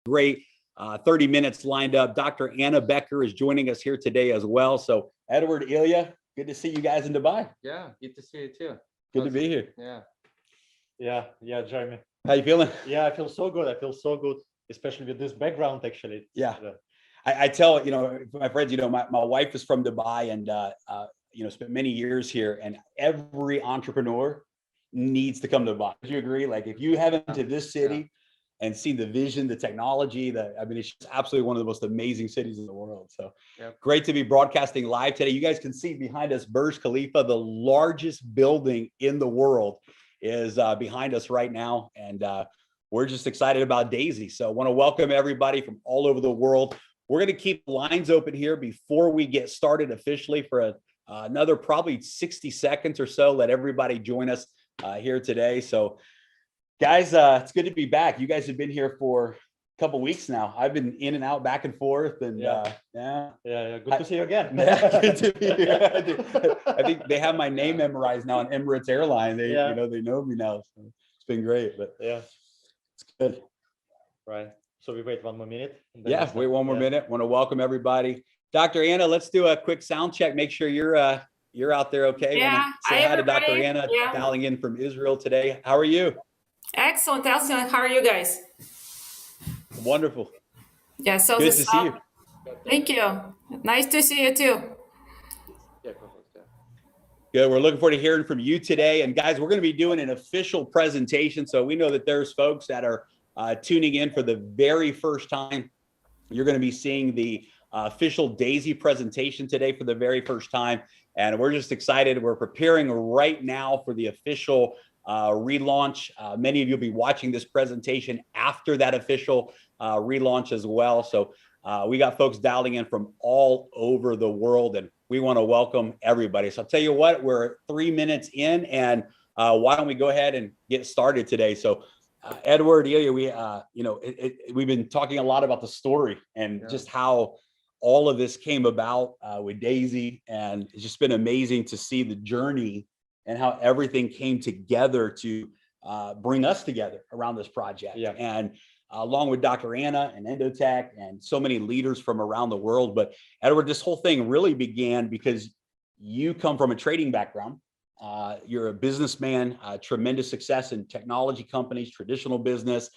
great 30 minutes lined up. Dr. Anna Becker is joining us here today as well. So Edward, Ilya, good to see you guys in Dubai. Yeah, good to see you too. Good to be here. Yeah, Jeremy. How you feeling? Yeah, I feel so good. Especially with this background, actually. Yeah. I tell, my friends, my wife is from Dubai and, spent many years here, and every entrepreneur needs to come to Dubai. Do you agree? Like if you haven't been to this city and seen the vision, the technology, it's just absolutely one of the most amazing cities in the world. So great to be broadcasting live today. You guys can see behind us, Burj Khalifa, the largest building in the world is behind us right now. And we're just excited about Daisy. So I want to welcome everybody from all over the world. We're going to keep lines open here before we get started officially for another probably 60 seconds or so. Let everybody join us here today. So guys, it's good to be back. You guys have been here for a couple of weeks now. I've been in and out, back and forth, and good to see you again. Good to be here. I think they have my name memorized now on Emirates Airline. They know me now. So it's been great, but it's good. Right. So we wait one more minute. Wait one more minute. Want to welcome everybody. Dr. Anna, let's do a quick sound check. Make sure you're out there okay. Yeah. Say hi to Dr. Anna, dialing in from Israel today. How are you? Excellent. How are you guys? Wonderful. Yeah, so good to see you. Thank you. Nice to see you too. Good. We're looking forward to hearing from you today. And guys, we're going to be doing an official presentation. So we know that there's folks that are tuning in for the very first time. You're going to be seeing the official Daisy presentation today for the very first time. And we're just excited. We're preparing right now for the official relaunch. Many of you will be watching this presentation after that official relaunch as well. So we got folks dialing in from all over the world, and we want to welcome everybody. So I'll tell you what, we're 3 minutes in, and why don't we go ahead and get started today? So Edward, Ilya, we've been talking a lot about the story and just how all of this came about with Daisy, and it's just been amazing to see the journey and how everything came together to bring us together around this project. And along with Dr. Anna and Endotech and so many leaders from around the world. But Edward, this whole thing really began because you come from a trading background. You're a businessman, tremendous success in technology companies, traditional business,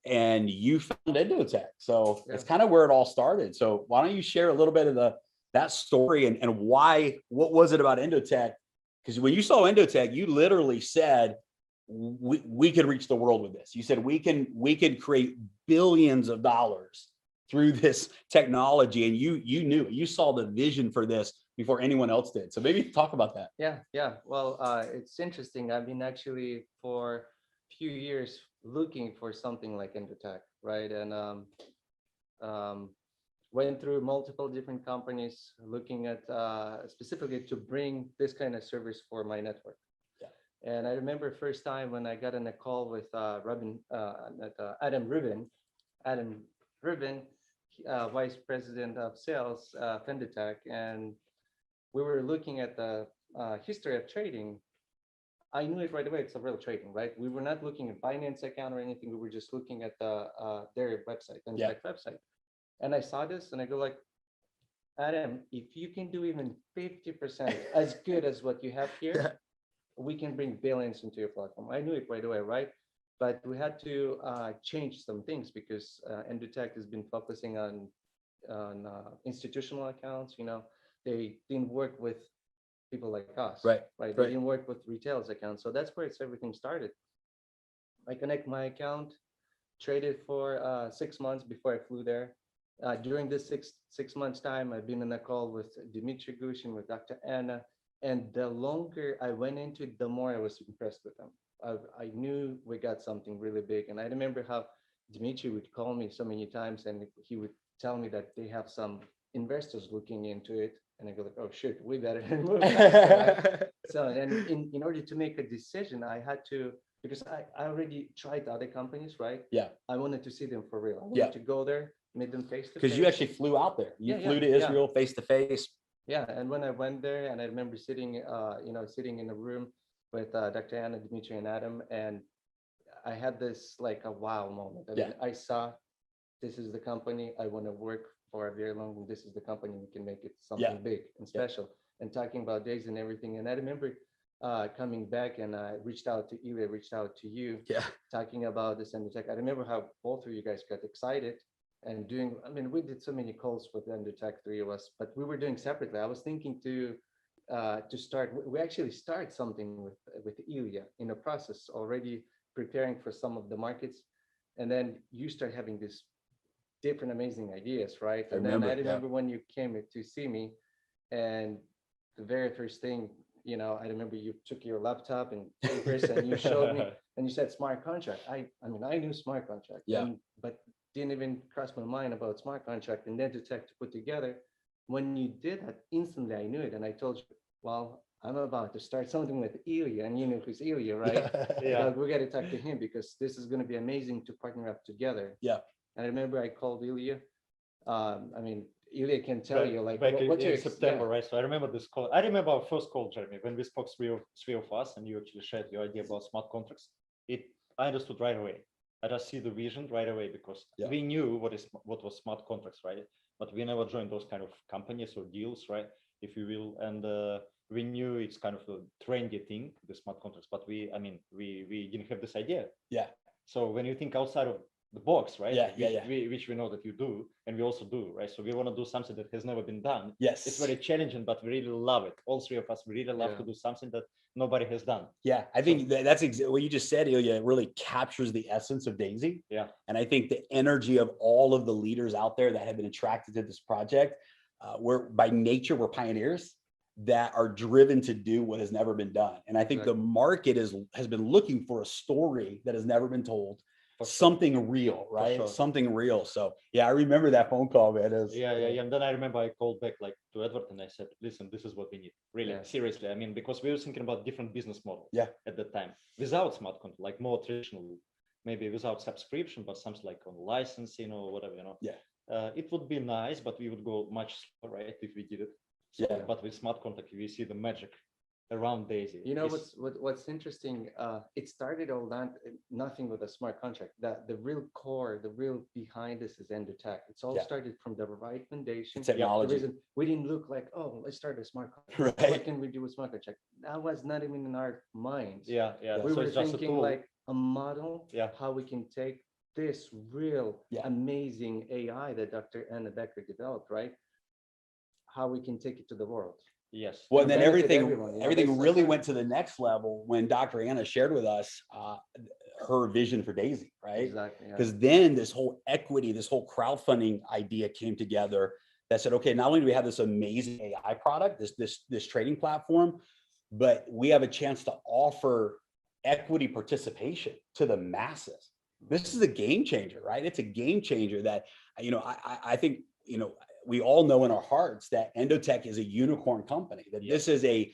and you found Endotech. So it's kind of where it all started. So why don't you share a little bit of that story and what was it about Endotech? Because when you saw Endotech, you literally said, we could reach the world with this. You said we could create billions of dollars through this technology, and you saw the vision for this before anyone else did. So maybe talk about that. Yeah. Well, it's interesting. I've been actually for a few years looking for something like Endotech, right? And went through multiple different companies looking at specifically to bring this kind of service for my network. And I remember first time when I got on a call with Adam Rubin, Vice President of Sales, Endotech, and we were looking at the history of trading. I knew it right away. It's a real trading, right? We were not looking at Binance account or anything. We were just looking at their website, Endotech website. And I saw this and I go like, Adam, if you can do even 50% as good as what you have here, we can bring billions into your platform. I knew it right away, right? But we had to change some things because Endotech has been focusing on institutional accounts. They didn't work with people like us, right? They didn't work with retailers accounts. So that's where everything started. I connect my account, traded for 6 months before I flew there. During this six months time, I've been on a call with Dimitri Gushin, with Dr. Anna. And the longer I went into it, the more I was impressed with them. I knew we got something really big. And I remember how Dimitri would call me so many times and he would tell me that they have some investors looking into it. And I go like, oh shit, we better move. Right? So and in order to make a decision, I had to, because I already tried other companies, right? I wanted to see them for real. I wanted to go there, meet them face to face. Because you actually flew out there. You flew to Israel face to face. Yeah, and when I went there, and I remember sitting, sitting in a room with Dr. Anna, Dimitri, and Adam, and I had this like a wow moment. I mean, I saw this is the company I want to work for a very long, and this is the company we can make it something big and special. And talking about days and everything. And I remember coming back, and I reached out to Ilya, reached out to you, talking about this Endotech. I remember how both of you guys got excited and doing, I mean, we did so many calls with Endotech, three of us, but we were doing separately. I was thinking to start, we actually start something with Ilya in a process already preparing for some of the markets. And then you start having this different amazing ideas, right? And then I remember when you came to see me, and the very first thing, you know, I remember you took your laptop and papers and you showed me, and you said smart contract. I mean, I knew smart contract, but didn't even cross my mind about smart contract and Endotech to put together. When you did that, instantly I knew it, and I told you, well, I'm about to start something with Ilya, and you know who's Ilya, right? But we got to talk to him because this is going to be amazing to partner up together. And I remember I called Ilya. I mean, Ilya can tell you like back what in September, right? So I remember this call. I remember our first call, Jeremy, when we spoke three of us, and you actually shared your idea about smart contracts. I understood right away. I just see the vision right away because we knew what was smart contracts, right? But we never joined those kind of companies or deals, right? If you will, and we knew it's kind of a trendy thing, the smart contracts, but we didn't have this idea. So when you think outside of the box, right? Which we know that you do, and we also do, right? So we want to do something that has never been done. It's very challenging, but we really love it. All three of us, we really love to do something that nobody has done. I think that's what you just said, Ilya. It really captures the essence of Daisy. And I think the energy of all of the leaders out there that have been attracted to this project, by nature, we're pioneers that are driven to do what has never been done. And I think the market has been looking for a story that has never been told. Something real, right? Something real. So I remember that phone call, man. And then I remember I called back like to Edward and I said, listen, this is what we need. Really, seriously. I mean, because we were thinking about different business model at that time without smart contract, like more traditional, maybe without subscription, but something like on licensing or whatever, you know. It would be nice, but we would go much slower, right, if we did it. So, but with smart contract, we see the magic around Daisy. You know what's interesting? It started all that nothing with a smart contract. That the real core, the real behind this is Endotech. It's all started from the right foundation. Technology. The reason we didn't look like, oh, let's start a smart contract. What can we do with smart contract? That was not even in our minds. We were thinking like a model. How we can take this real amazing AI that Dr. Anna Becker developed, right? How we can take it to the world. Well, and then everything really went to the next level when Dr. Anna shared with us her vision for Daisy, right? Exactly. Because then this whole equity, this whole crowdfunding idea came together that said, okay, not only do we have this amazing AI product, this trading platform, but we have a chance to offer equity participation to the masses. This is a game changer, right? It's a game changer that, you know, I think, you know, we all know in our hearts that Endotech is a unicorn company, that this is a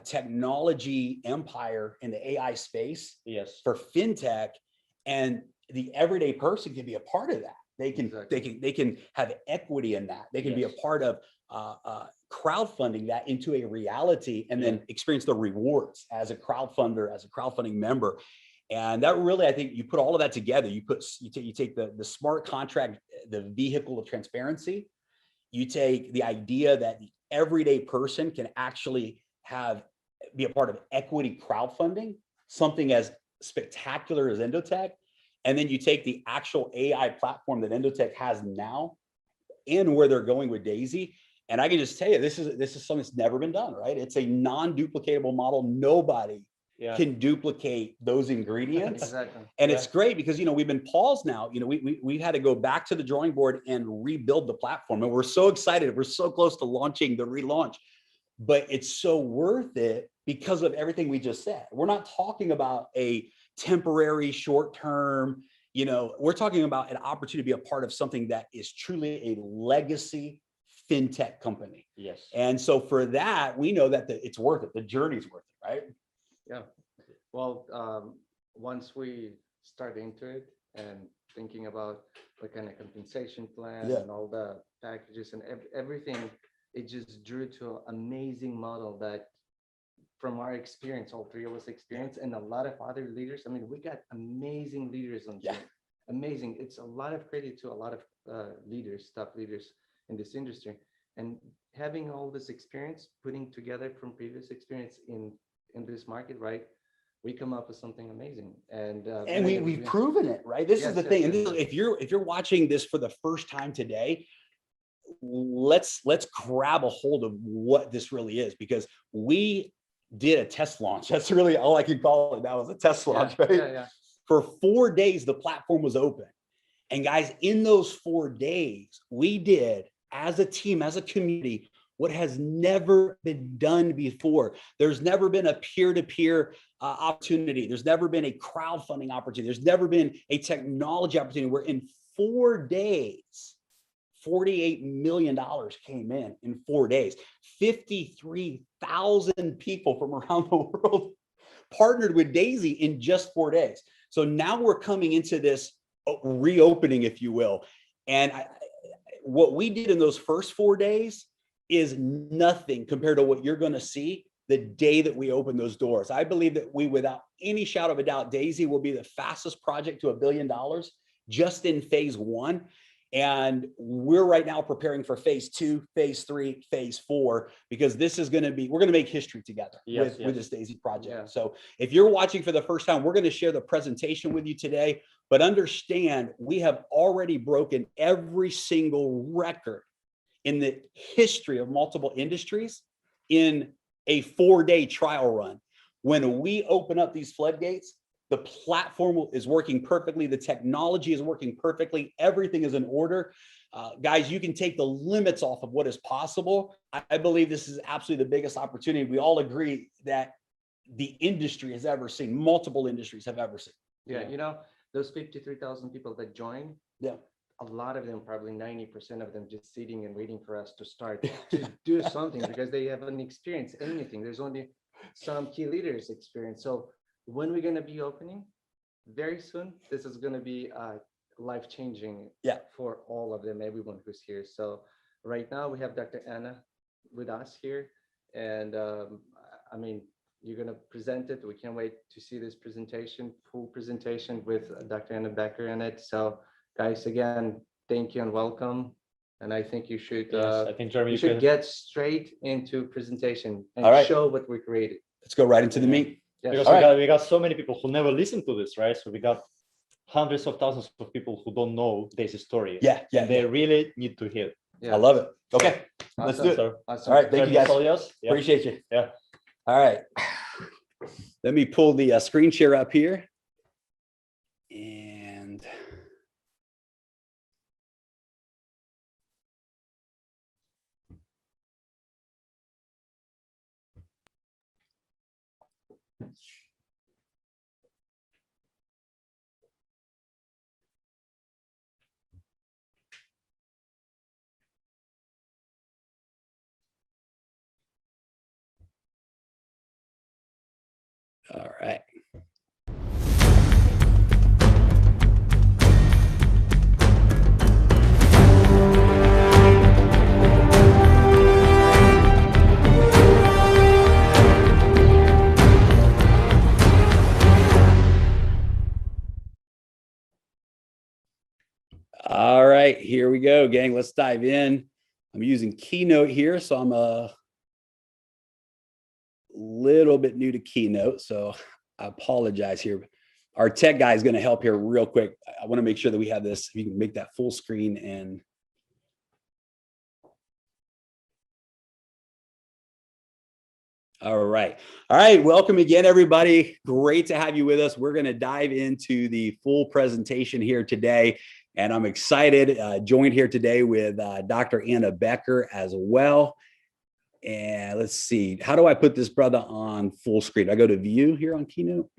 technology empire in the AI space for fintech, and the everyday person can be a part of that. They can have equity in that. They can be a part of crowdfunding that into a reality, and then experience the rewards as a crowdfunder, as a crowdfunding member. And that really, I think you put all of that together. You take the smart contract, the vehicle of transparency. You take the idea that the everyday person can actually be a part of equity crowdfunding, something as spectacular as Endotech. And then you take the actual AI platform that Endotech has now and where they're going with Daisy. And I can just tell you, this is something that's never been done, right? It's a non-duplicatable model. Nobody can duplicate those ingredients. And it's great because, you know, we've been paused now. You know, we've had to go back to the drawing board and rebuild the platform. And we're so excited. We're so close to launching the relaunch, but it's so worth it because of everything we just said. We're not talking about a temporary short-term, you know, we're talking about an opportunity to be a part of something that is truly a legacy fintech company. And so for that, we know that it's worth it. The journey's worth it, right? Well, once we start into it and thinking about the kind of compensation plan and all the packages and everything, it just drew to an amazing model that from our experience, all three of us experience, and a lot of other leaders. I mean, we got amazing leaders on team. amazing. It's a lot of credit to a lot of leaders, top leaders in this industry, and having all this experience, putting together from previous experience in this market, right? We come up with something amazing, and we've proven it, right? This is the thing. And if you're watching this for the first time today, let's grab a hold of what this really is, because we did a test launch. That's really all I can call it. That was a test launch, right? Yeah. For 4 days, the platform was open. And guys, in those 4 days, we did, as a team, as a community, what has never been done before. There's never been a peer-to-peer opportunity. There's never been a crowdfunding opportunity. There's never been a technology opportunity where in 4 days, $48 million came in 4 days. 53,000 people from around the world partnered with Daisy in just 4 days. So now we're coming into this reopening, if you will. And what we did in those first 4 days is nothing compared to what you're going to see the day that we open those doors. I believe that we, without any shadow of a doubt, Daisy will be the fastest project to $1 billion just in phase 1. And we're right now preparing for phase 2, phase 3, phase 4, because this is going to be, we're going to make history together with this Daisy project. Yeah. So if you're watching for the first time, we're going to share the presentation with you today, but understand we have already broken every single record in the history of multiple industries in a 4-day trial run. When we open up these floodgates, the platform is working perfectly. The technology is working perfectly. Everything is in order. Guys, you can take the limits off of what is possible. I believe this is absolutely the biggest opportunity. We all agree that the industry has ever seen, multiple industries have ever seen. Yeah, you know, those 53,000 people that join, a lot of them, probably 90% of them, just sitting and waiting for us to start to do something because they haven't experienced anything. There's only some key leaders experience. So when we're going to be opening very soon, this is going to be life-changing for all of them, everyone who's here. So right now we have Dr. Anna with us here, and I mean, you're going to present it. We can't wait to see this presentation, full presentation with Dr. Anna Becker in it. So guys, again, thank you and welcome. And I think you should, I think Jeremy, you should get straight into presentation and show what we created. Let's go right into the meat. Yes. Because we got so many people who never listened to this, right? So we got hundreds of thousands of people who don't know Daisy's story. And they really need to hear. I love it. Okay, let's do it. Awesome. All right, thank you guys. Appreciate you. All right. Let me pull the screen share up here. And all right. All right, here we go, gang. Let's dive in. I'm using Keynote here, so I'm a little bit new to Keynote, so I apologize here. Our tech guy is going to help here real quick. I want to make sure that we have this. If you can make that full screen and all right. Welcome again, everybody. Great to have you with us. We're going to dive into the full presentation here today. And I'm excited, joined here today with Dr. Anna Becker as well. And let's see, how do I put this brother on full screen? I go to view here on Keynote.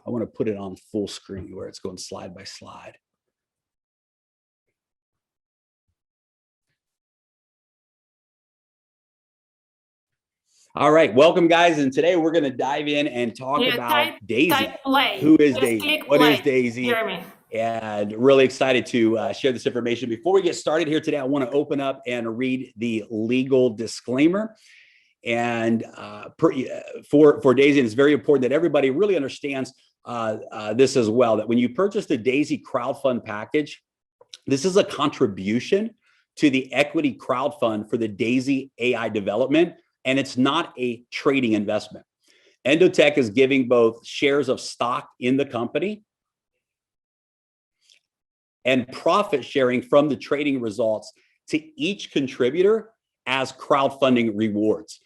I want to put it on full screen where it's going slide by slide. All right, welcome guys, and today we're going to dive in and talk about Daisy. Who is Daisy? What is Daisy? Jeremy. And really excited to share this information. Before we get started here today, I want to open up and read the legal disclaimer. And for Daisy, it's very important that everybody really understands this as well, that when you purchase the Daisy crowdfund package, this is a contribution to the equity crowdfund for the Daisy AI development, and it's not a trading investment. Endotech is giving both shares of stock in the company and profit sharing from the trading results to each contributor as crowdfunding rewards.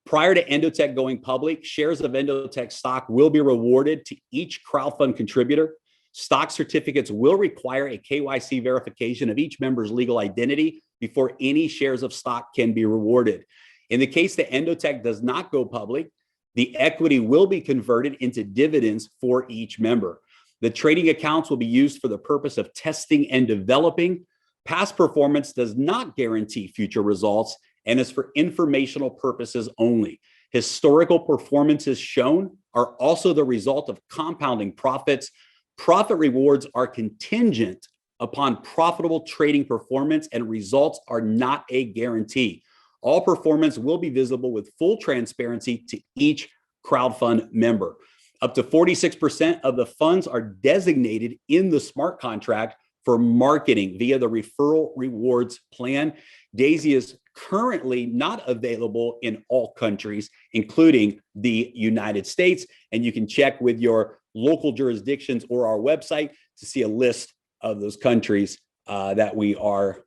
Prior to Endotech going public, shares of Endotech stock will be rewarded to each crowdfund contributor. Stock certificates will require a KYC verification of each member's legal identity before any shares of stock can be rewarded. In the case that Endotech does not go public, the equity will be converted into dividends for each member. The trading accounts will be used for the purpose of testing and developing. Past performance does not guarantee future results and is for informational purposes only. Historical performances shown are also the result of compounding profits. Profit rewards are contingent upon profitable trading performance, and results are not a guarantee. All performance will be visible with full transparency to each crowdfund member. Up to 46% of the funds are designated in the smart contract for marketing via the referral rewards plan. Daisy is currently not available in all countries, including the United States. And you can check with your local jurisdictions or our website to see a list of those countries that we are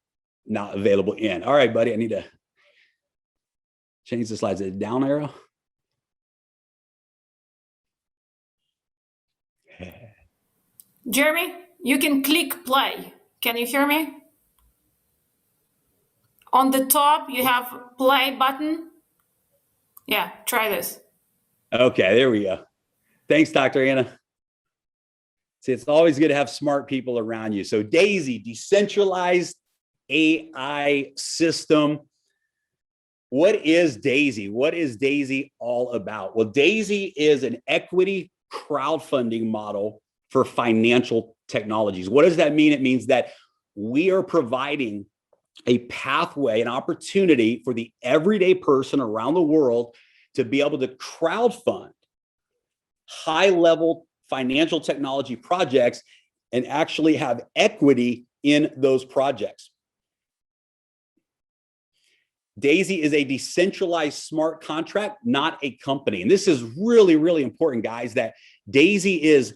not available in. All right, buddy, I need to change the slides. Is it down arrow? Jeremy, you can click play. Can you hear me? On the top, you have play button. Yeah, try this. Okay, there we go. Thanks, Dr. Anna. See, it's always good to have smart people around you. So Daisy, decentralized AI system. What is Daisy? What is Daisy all about? Well, Daisy is an equity crowdfunding model for financial technologies. What does that mean? It means that we are providing a pathway, an opportunity for the everyday person around the world to be able to crowdfund high-level financial technology projects and actually have equity in those projects. Daisy is a decentralized smart contract, not a company. And this is really, really important, guys, that Daisy is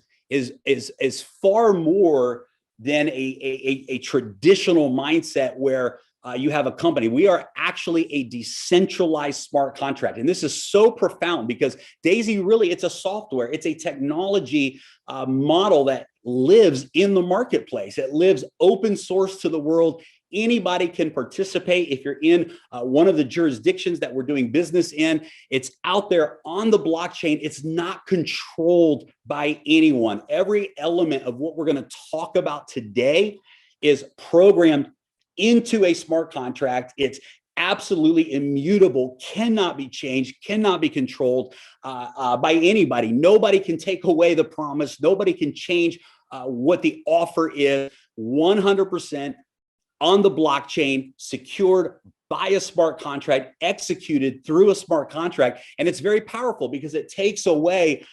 far more than a traditional mindset where you have a company. We are actually a decentralized smart contract. And this is so profound because Daisy really, it's a software, it's a technology model that lives in the marketplace. It lives open source to the world. Anybody can participate. If you're in one of the jurisdictions that we're doing business in, it's out there on the blockchain. It's not controlled by anyone. Every element of what we're going to talk about today is programmed into a smart contract. It's absolutely immutable, cannot be changed, cannot be controlled by anybody. Nobody can take away the promise. Nobody can change what the offer is. 100% on the blockchain, secured by a smart contract, executed through a smart contract. And it's very powerful because it takes away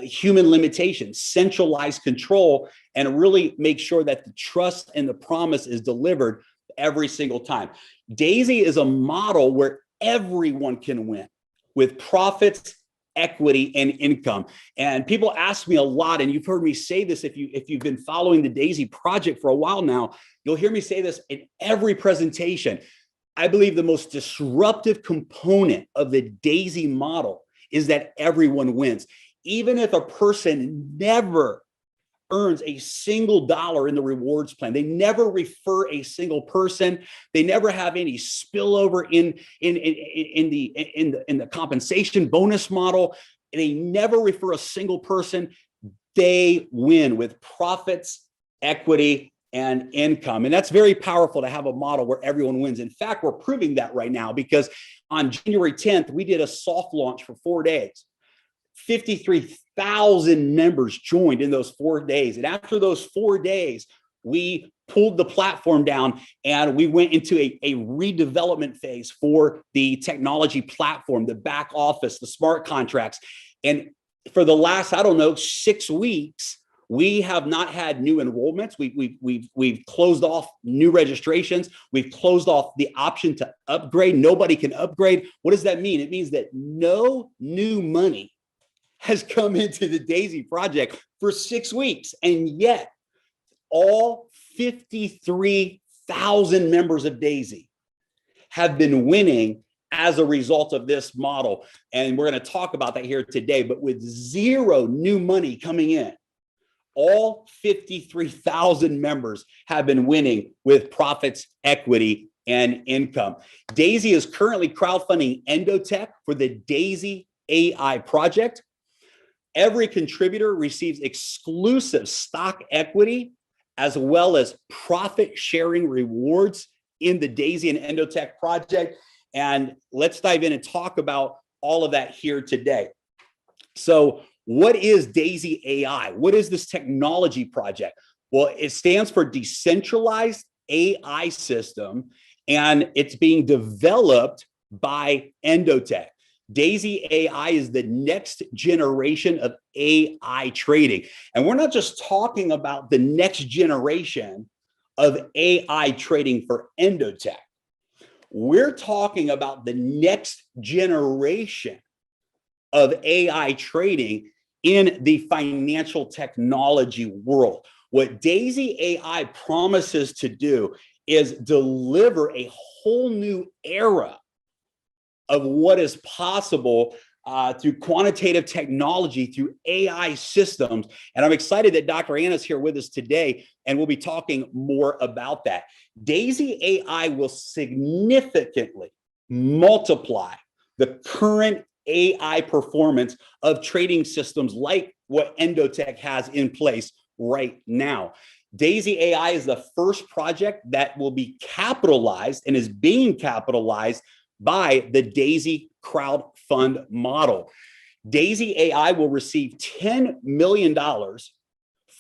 human limitations, centralized control, and really make sure that the trust and the promise is delivered every single time. Daisy is a model where everyone can win with profits, equity, and income. And people ask me a lot, and you've heard me say this if you've been following the Daisy project for a while now, you'll hear me say this in every presentation. I believe the most disruptive component of the Daisy model is that everyone wins. Even if a person never earns a single dollar in the rewards plan, they never refer a single person, they never have any spillover in the compensation bonus model, they never refer a single person, they win with profits, equity, and income. And that's very powerful to have a model where everyone wins. In fact, we're proving that right now because on January 10th, we did a soft launch for 4 days. 53,000 members joined in those 4 days. And after those 4 days, we pulled the platform down and we went into a redevelopment phase for the technology platform, the back office, the smart contracts. And for the last, I don't know, 6 weeks, we have not had new enrollments. We've closed off new registrations. We've closed off the option to upgrade. Nobody can upgrade. What does that mean? It means that no new money has come into the Daisy project for 6 weeks. And yet all 53,000 members of Daisy have been winning as a result of this model. And we're going to talk about that here today, but with zero new money coming in, all 53,000 members have been winning with profits, equity, and income. Daisy is currently crowdfunding Endotech for the Daisy AI project. Every contributor receives exclusive stock equity as well as profit sharing rewards in the Daisy and Endotech project. And let's dive in and talk about all of that here today. So what is Daisy AI? What is this technology project? Well, it stands for Decentralized AI System, and it's being developed by Endotech. Daisy AI is the next generation of AI trading. And we're not just talking about the next generation of AI trading for Endotech. We're talking about the next generation of AI trading in the financial technology world. What Daisy AI promises to do is deliver a whole new era of what is possible through quantitative technology, through AI systems. And I'm excited that Dr. Anna's here with us today, and we'll be talking more about that. Daisy AI will significantly multiply the current AI performance of trading systems like what Endotech has in place right now. Daisy AI is the first project that will be capitalized and is being capitalized by the Daisy crowdfund model. Daisy AI will receive $10 million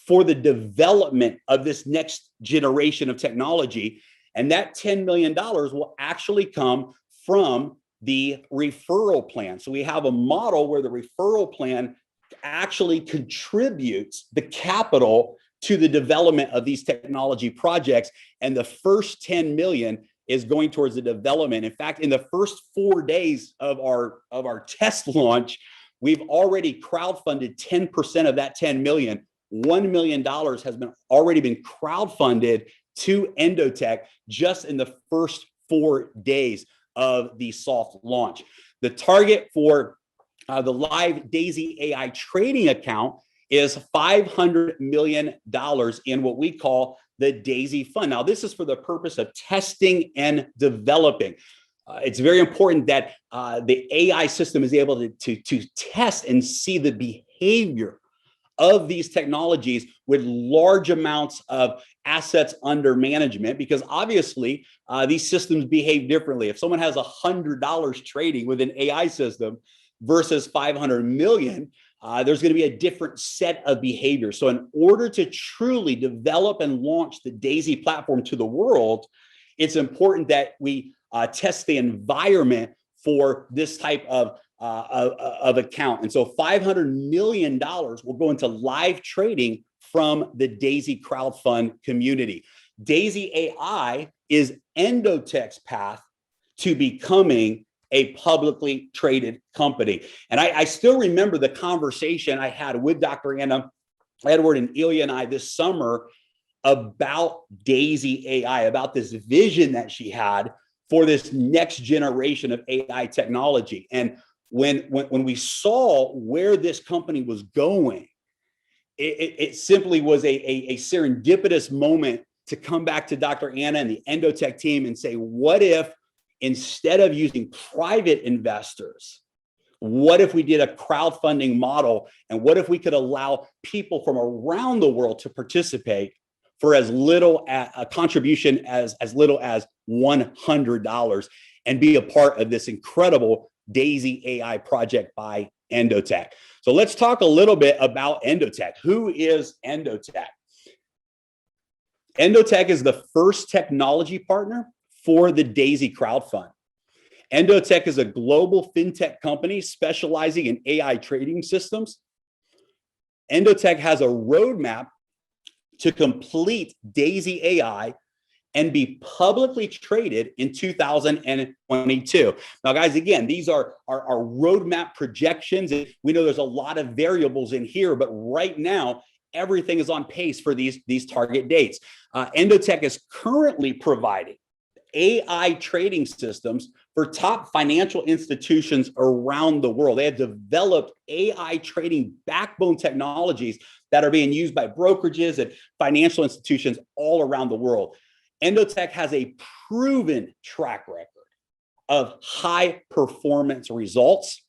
for the development of this next generation of technology. And that $10 million will actually come from the referral plan. So we have a model where the referral plan actually contributes the capital to the development of these technology projects. And the first 10 million is going towards the development. In fact, in the first 4 days of our test launch, we've already crowdfunded 10% of that 10 million. $1 million has already been crowdfunded to Endotech just in the first 4 days of the soft launch. The target for the live Daisy AI trading account is $500 million in what we call the Daisy Fund. Now, this is for the purpose of testing and developing. It's very important that the AI system is able to test and see the behavior of these technologies with large amounts of assets under management, because obviously these systems behave differently. If someone has $100 trading with an AI system versus 500 million, there's going to be a different set of behaviors. So in order to truly develop and launch the Daisy platform to the world, it's important that we test the environment for this type of account. And so $500 million will go into live trading from the Daisy crowdfund community. Daisy AI is Endotech's path to becoming a publicly traded company. And I still remember the conversation I had with Dr. Anna, Edward, and Ilya and I this summer about Daisy AI, about this vision that she had for this next generation of AI technology. And when we saw where this company was going, it simply was a serendipitous moment to come back to Dr. Anna and the Endotech team and say, what if instead of using private investors, what if we did a crowdfunding model? And what if we could allow people from around the world to participate for as little a contribution as little as $100 and be a part of this incredible Daisy AI project by Endotech? So let's talk a little bit about Endotech. Who is Endotech? Endotech is the first technology partner for the Daisy crowdfund. Endotech is a global fintech company specializing in AI trading systems Endotech has a roadmap to complete Daisy AI and be publicly traded in 2022. Now, guys, again, these are our roadmap projections. And we know there's a lot of variables in here, but right now, everything is on pace for these target dates. Endotech is currently providing AI trading systems for top financial institutions around the world. They have developed AI trading backbone technologies that are being used by brokerages and financial institutions all around the world. Endotech has a proven track record of high performance results.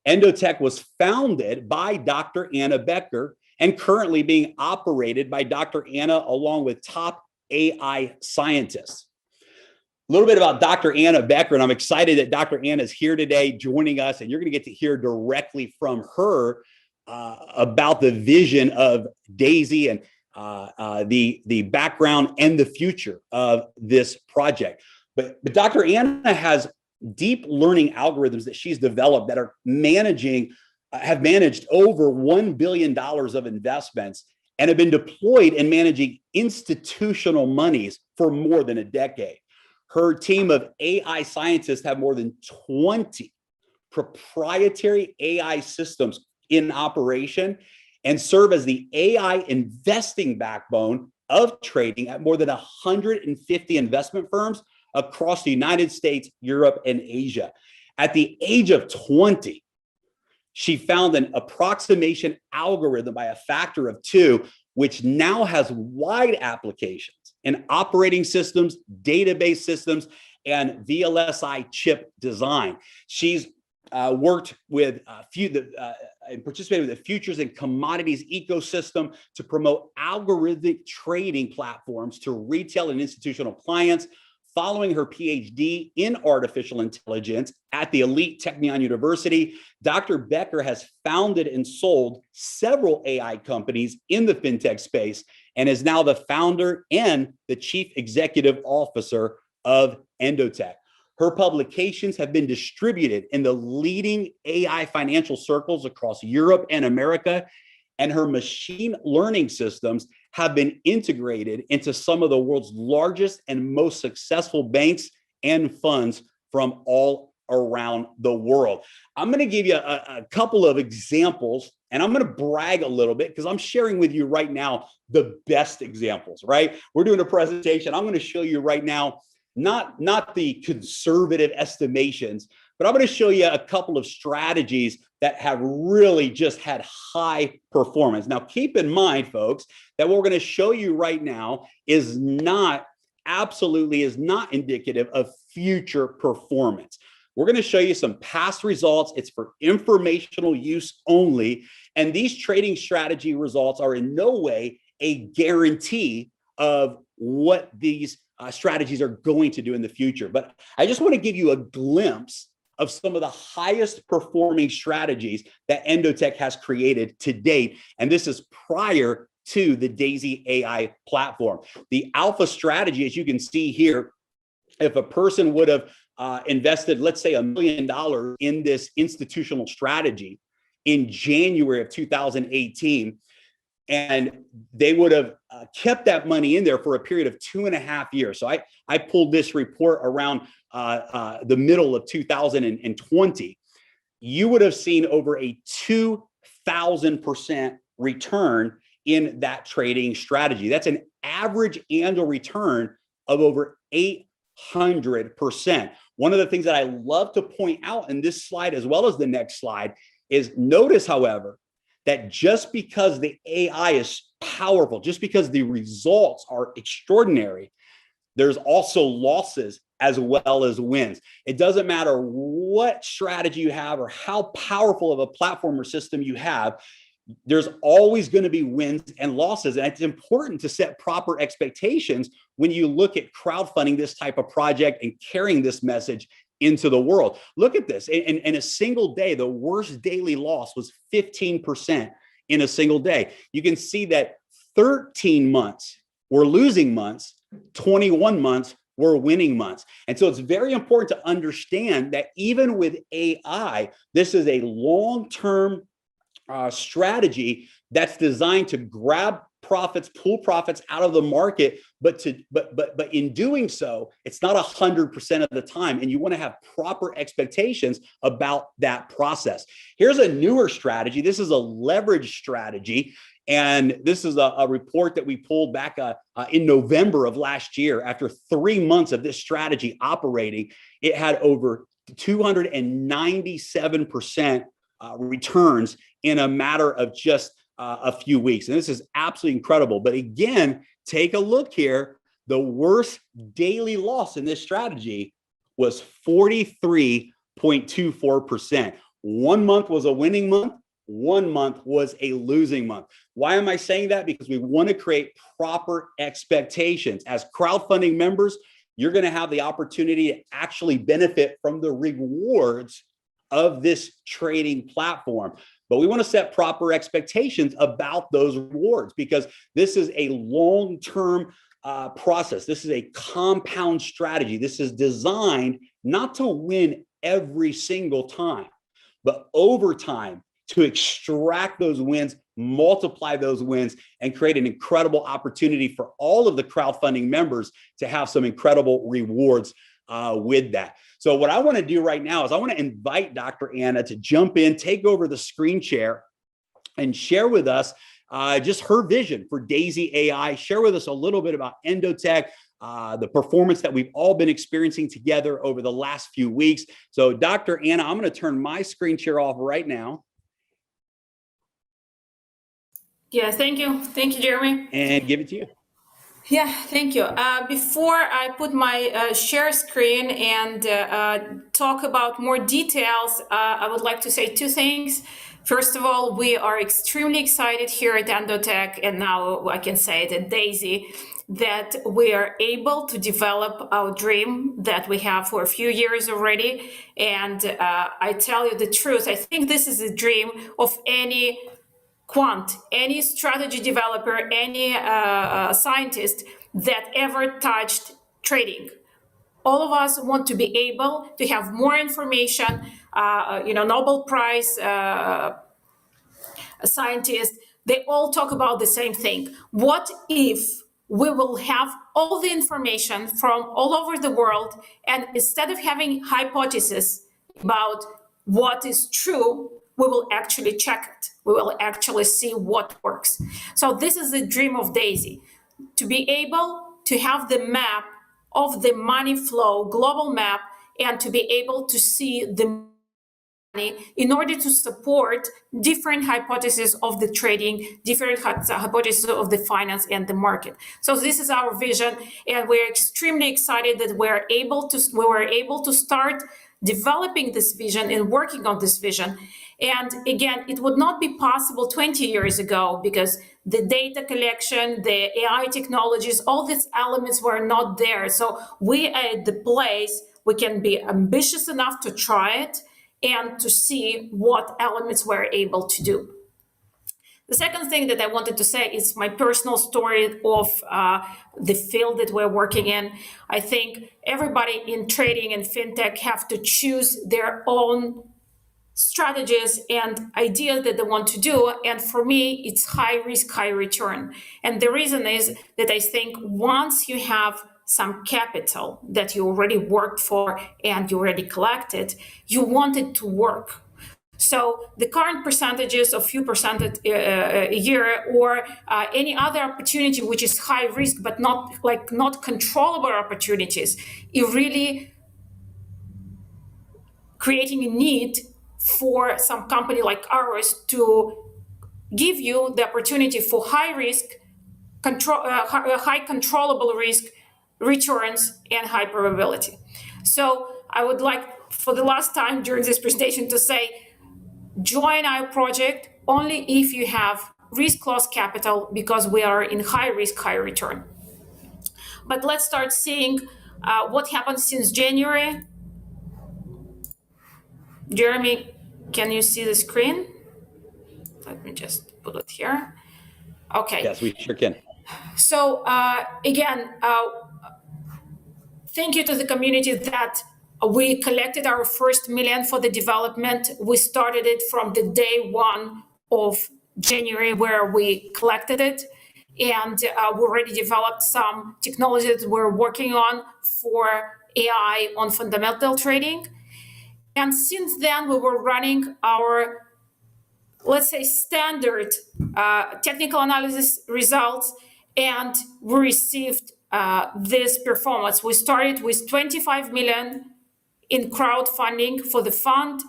Endotech was founded by Dr. Anna Becker and currently being operated by Dr. Anna along with top AI scientists. A little bit about Dr. Anna Becker, and I'm excited that Dr. Anna is here today joining us, and you're going to get to hear directly from her about the vision of Daisy and the background and the future of this project. But Dr. Anna has deep learning algorithms that she's developed that are have managed over $1 billion of investments and have been deployed in managing institutional monies for more than a decade. Her team of AI scientists have more than 20 proprietary AI systems in operation and serve as the AI investing backbone of trading at more than 150 investment firms across the United States, Europe, and Asia. At the age of 20, she found an approximation algorithm by a factor of 2, which now has wide applications in operating systems, database systems, and VLSI chip design. She's worked with and participated with the futures and commodities ecosystem to promote algorithmic trading platforms to retail and institutional clients. Following her PhD in artificial intelligence at the elite Technion University, Dr. Becker has founded and sold several AI companies in the fintech space and is now the founder and the chief executive officer of Endotech. Her publications have been distributed in the leading AI financial circles across Europe and America, and her machine learning systems have been integrated into some of the world's largest and most successful banks and funds from all around the world. I'm going to give you a couple of examples, and I'm going to brag a little bit because I'm sharing with you right now the best examples, right? We're doing a presentation. I'm going to show you right now, not the conservative estimations, but I'm going to show you a couple of strategies that have really just had high performance. Now, keep in mind, folks, that what we're going to show you right now is not indicative of future performance. We're going to show you some past results. It's for informational use only. And these trading strategy results are in no way a guarantee of what these strategies are going to do in the future. But I just want to give you a glimpse of some of the highest performing strategies that Endotech has created to date. And this is prior to the Daisy AI platform. The alpha strategy, as you can see here, if a person would have invested, let's say, $1 million in this institutional strategy in January of 2018, and they would have kept that money in there for a period of 2.5 years. So I pulled this report around the middle of 2020. You would have seen over a 2,000% return in that trading strategy. That's an average annual return of over 800%. One of the things that I love to point out in this slide, as well as the next slide, is notice, however, that just because the AI is powerful, just because the results are extraordinary, there's also losses as well as wins. It doesn't matter what strategy you have or how powerful of a platform or system you have, there's always going to be wins and losses. And it's important to set proper expectations when you look at crowdfunding this type of project and carrying this message into the world. Look at this. In a single day, the worst daily loss was 15% in a single day. You can see that 13 months were losing months, 21 months were winning months. And so it's very important to understand that even with AI, this is a long-term strategy that's designed to grab profits, pull profits out of the market, but in doing so, it's not 100% of the time, and you want to have proper expectations about that process. Here's a newer strategy. This is a leverage strategy, and this is a report that we pulled back in November of last year. After 3 months of this strategy operating, it had over 297% returns in a matter of just a few weeks. And this is absolutely incredible. But again, take a look here. The worst daily loss in this strategy was 43.24%. 1 month was a winning month. 1 month was a losing month. Why am I saying that? Because we want to create proper expectations. As crowdfunding members, you're going to have the opportunity to actually benefit from the rewards of this trading platform. But we want to set proper expectations about those rewards, because this is a long-term process. This is a compound strategy. This is designed not to win every single time, but over time to extract those wins, multiply those wins, and create an incredible opportunity for all of the crowdfunding members to have some incredible rewards with that. So what I want to do right now is I want to invite Dr. Anna to jump in, take over the screen share, and share with us just her vision for Daisy AI, share with us a little bit about Endotech, the performance that we've all been experiencing together over the last few weeks. So Dr. Anna, I'm going to turn my screen share off right now. Yeah, thank you. Thank you, Jeremy. And give it to you. Yeah, thank you. Before I put my share screen and talk about more details, I would like to say two things. First of all, we are extremely excited here at Endotech, and now I can say it at Daisy, that we are able to develop our dream that we have for a few years already. And I tell you the truth, I think this is a dream of any quant, any strategy developer, any scientist that ever touched trading. All of us want to be able to have more information. Nobel Prize scientists, they all talk about the same thing. What if we will have all the information from all over the world, and instead of having hypotheses about what is true, we will actually check it. We will actually see what works. So this is the dream of Daisy, to be able to have the map of the money flow, global map, and to be able to see the money in order to support different hypotheses of the trading, different hypotheses of the finance and the market. So this is our vision, and we're extremely excited that we were able to start developing this vision and working on this vision. And again, it would not be possible 20 years ago because the data collection, the AI technologies, all these elements were not there. So we are at the place we can be ambitious enough to try it and to see what elements we're able to do. The second thing that I wanted to say is my personal story of the field that we're working in. I think everybody in trading and fintech have to choose their own strategies and ideas that they want to do. And for me, it's high risk, high return. And the reason is that I think once you have some capital that you already worked for and you already collected, you want it to work. So the current percentages of few percent a year or any other opportunity which is high risk but not controllable opportunities, it really creating a need for some company like ours to give you the opportunity for high risk, high controllable risk, returns, and high probability. So I would like, for the last time during this presentation, to say, join our project only if you have risk loss capital, because we are in high risk, high return. But let's start seeing what happened since January. Jeremy, can you see the screen? Let me just put it here. Okay. Yes, we sure can. So again, thank you to the community that we collected our first million for the development. We started it from the day one of January where we collected it. And we already developed some technology that we're working on for AI on fundamental trading. And since then, we were running our, let's say, standard technical analysis results, and we received this performance. We started with 25 million in crowdfunding for the fund.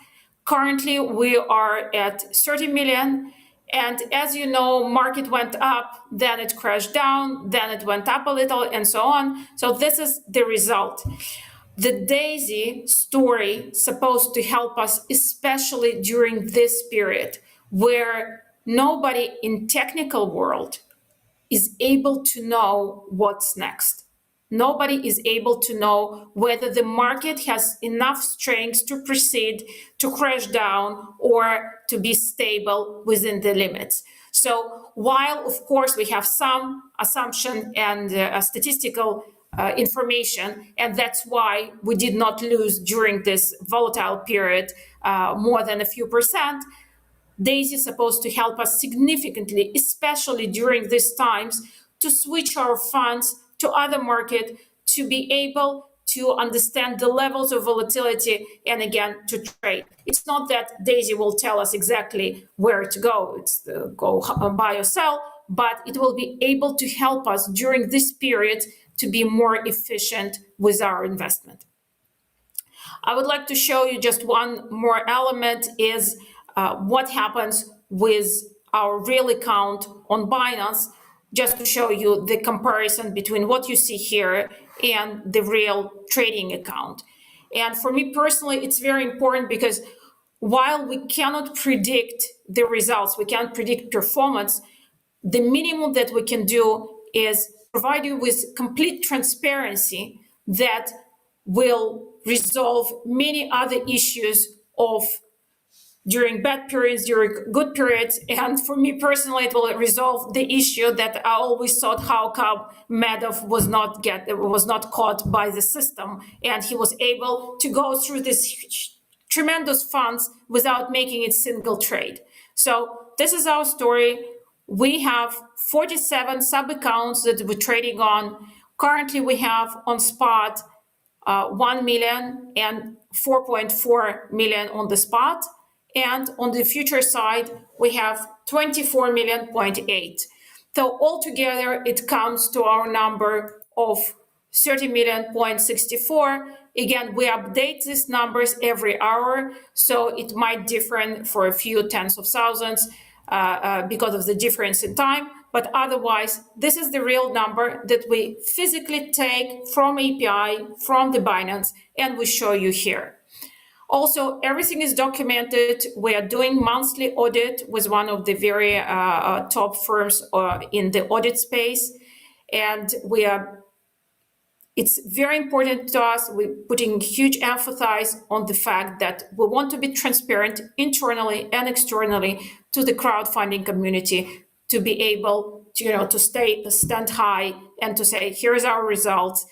Currently, we are at 30 million. And as you know, market went up, then it crashed down, then it went up a little, and so on. So this is the result. The Daisy story supposed to help us, especially during this period where nobody in technical world is able to know what's next. Nobody is able to know whether the market has enough strength to proceed, to crash down, or to be stable within the limits. So while, of course, we have some assumption and statistical information, and that's why we did not lose during this volatile period more than a few percent, Daisy is supposed to help us significantly, especially during these times, to switch our funds to other market, to be able to understand the levels of volatility and again to trade. It's not that Daisy will tell us exactly where to go, it's go buy or sell, but it will be able to help us during this period to be more efficient with our investment. I would like to show you just one more element is what happens with our real account on Binance, just to show you the comparison between what you see here and the real trading account. And for me personally, it's very important because while we cannot predict the results, we can't predict performance, the minimum that we can do is provide you with complete transparency that will resolve many other issues of during bad periods, during good periods. And for me personally, it will resolve the issue that I always thought how come Madoff was not caught by the system. And he was able to go through this tremendous funds without making a single trade. So this is our story. We have 47 sub-accounts that we're trading on. Currently, we have on spot 1 million and 4.4 million on the spot. And on the future side, we have 24.8 million. So altogether, it comes to our number of 30.64 million. Again, we update these numbers every hour, so it might differ for a few tens of thousands because of the difference in time. But otherwise, this is the real number that we physically take from API, from the Binance, and we show you here. Also, everything is documented. We are doing monthly audit with one of the very top firms in the audit space. And it's very important to us. We're putting huge emphasis on the fact that we want to be transparent internally and externally to the crowdfunding community to be able to, to stand high and to say, here's our results.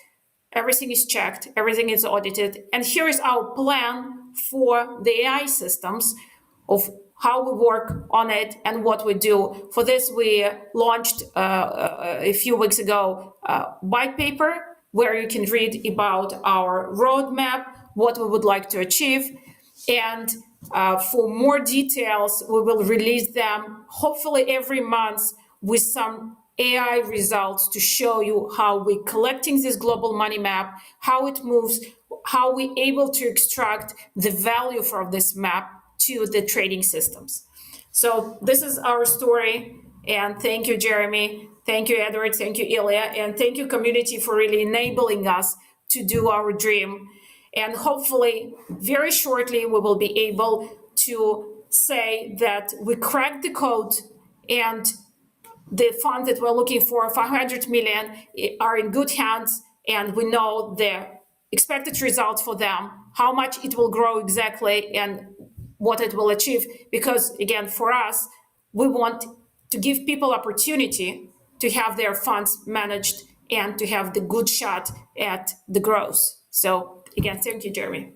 Everything is checked, everything is audited, and here is our plan for the AI systems of how we work on it and what we do. For this, we launched a few weeks ago a white paper where you can read about our roadmap, what we would like to achieve, and for more details, we will release them hopefully every month with some AI results to show you how we're collecting this global money map, how it moves, how we're able to extract the value from this map to the trading systems. So this is our story. And thank you, Jeremy. Thank you, Edward. Thank you, Ilya. And thank you, community, for really enabling us to do our dream. And hopefully, very shortly, we will be able to say that we cracked the code and the funds that we're looking for, 500 million, are in good hands, and we know the expected results for them, how much it will grow exactly, and what it will achieve. Because again, for us, we want to give people opportunity to have their funds managed and to have the good shot at the growth. So again, thank you, Jeremy.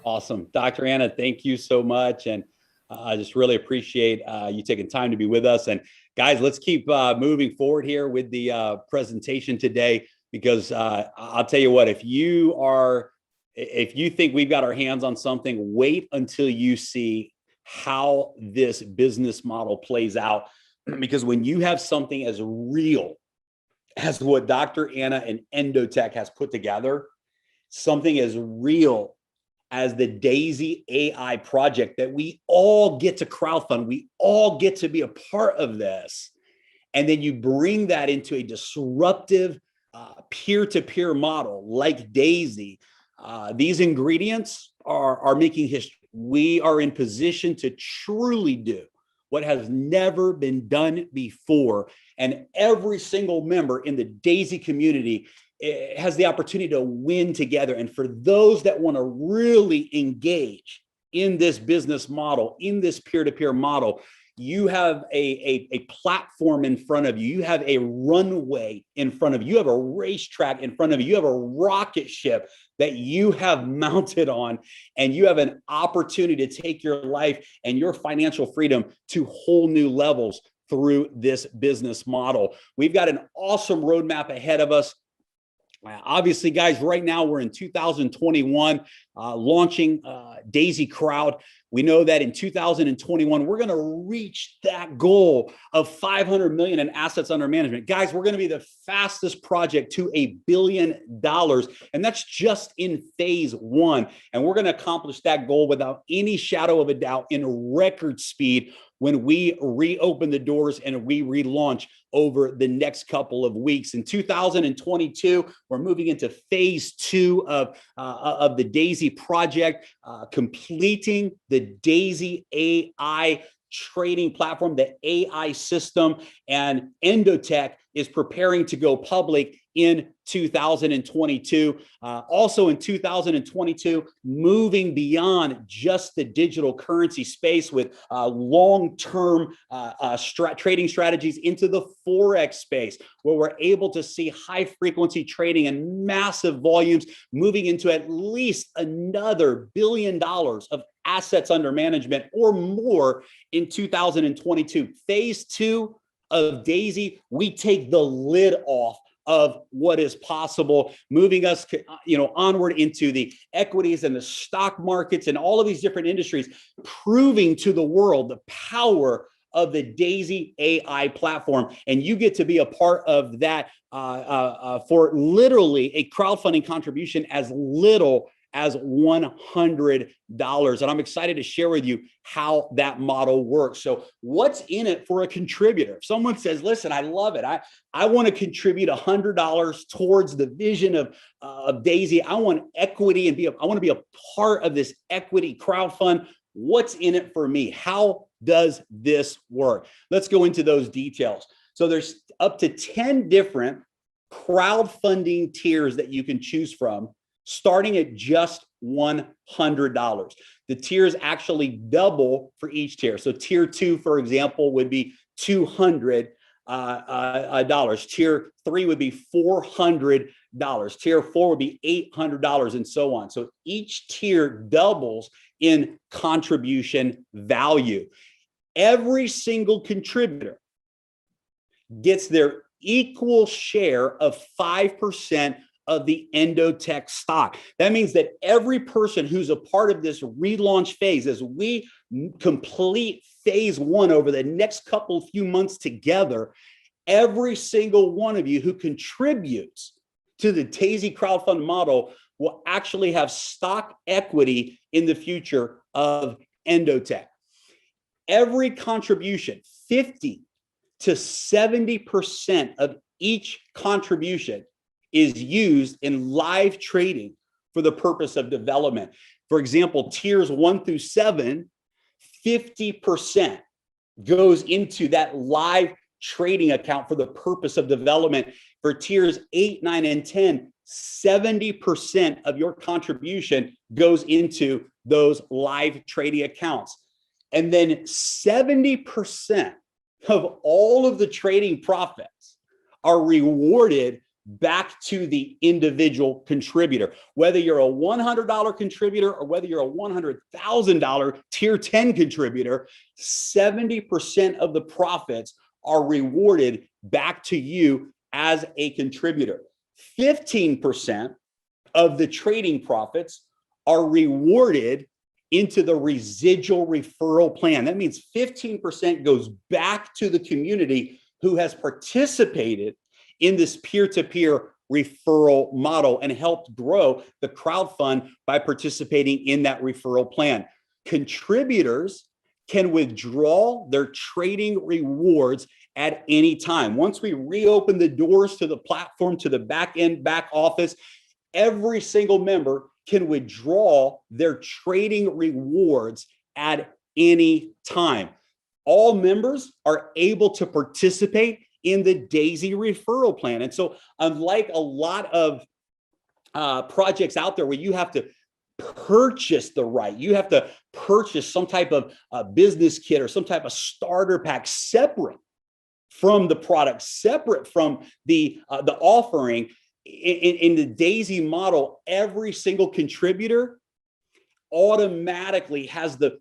Awesome. Dr. Anna, thank you so much. And I just really appreciate you taking time to be with us. And guys, let's keep moving forward here with the presentation today, because I'll tell you what, if you think we've got our hands on something, wait until you see how this business model plays out. Because when you have something as real as what Dr. Anna and Endotech has put together, something as real as the Daisy AI project that we all get to crowdfund, we all get to be a part of this. And then you bring that into a disruptive peer-to-peer model like Daisy. These ingredients are making history. We are in position to truly do what has never been done before. And every single member in the Daisy community has the opportunity to win together. And for those that want to really engage in this business model, in this peer-to-peer model, you have a platform in front of you. You have a runway in front of you. You have a racetrack in front of you. You have a rocket ship that you have mounted on, and you have an opportunity to take your life and your financial freedom to whole new levels through this business model. We've got an awesome roadmap ahead of us. Obviously, guys, right now we're in 2021, launching Daisy Crowd. We know that in 2021, we're going to reach that goal of 500 million in assets under management. Guys, we're going to be the fastest project to $1 billion. And that's just in phase one. And we're going to accomplish that goal without any shadow of a doubt in record speed when we reopen the doors and we relaunch over the next couple of weeks. In 2022, we're moving into phase two of the Daisy project, completing the Daisy AI trading platform, the AI system, and Endotech is preparing to go public in 2022. Also in 2022, moving beyond just the digital currency space with long-term trading strategies into the Forex space, where we're able to see high frequency trading and massive volumes, moving into at least another $1 billion of assets under management or more in 2022. Phase two of Daisy, we take the lid off of what is possible, moving us, onward into the equities and the stock markets and all of these different industries, proving to the world the power of the Daisy AI platform. And you get to be a part of that for literally a crowdfunding contribution as little as $100. And I'm excited to share with you how that model works. So what's in it for a contributor? If someone says, listen, I love it. I want to contribute $100 towards the vision of Daisy. I want equity and I want to be a part of this equity crowdfund. What's in it for me? How does this work? Let's go into those details. So there's up to 10 different crowdfunding tiers that you can choose from, starting at just $100. The tiers actually double for each tier. So tier 2, for example, would be $200. Tier 3 would be $400. Tier 4 would be $800, and so on. So each tier doubles in contribution value. Every single contributor gets their equal share of 5% of the Endotech stock. That means that every person who's a part of this relaunch phase, as we complete phase one over the next few months together, every single one of you who contributes to the Daisy crowdfund model will actually have stock equity in the future of Endotech. Every contribution, 50 to 70% of each contribution is used in live trading for the purpose of development. For example, tiers 1 through 7, 50% goes into that live trading account for the purpose of development. For tiers 8, 9, and 10, 70% of your contribution goes into those live trading accounts. And then 70% of all of the trading profits are rewarded back to the individual contributor. Whether you're a $100 contributor or whether you're a $100,000 tier 10 contributor, 70% of the profits are rewarded back to you as a contributor. 15% of the trading profits are rewarded into the residual referral plan. That means 15% goes back to the community who has participated in this peer-to-peer referral model and helped grow the crowdfund by participating in that referral plan. Contributors can withdraw their trading rewards at any time. Once we reopen the doors to the platform, to the back office, every single member can withdraw their trading rewards at any time. All members are able to participate in the Daisy referral plan. And so unlike a lot of projects out there where you have to purchase the right, you have to purchase some type of business kit or some type of starter pack separate from the product, separate from the offering. In the Daisy model, every single contributor automatically has the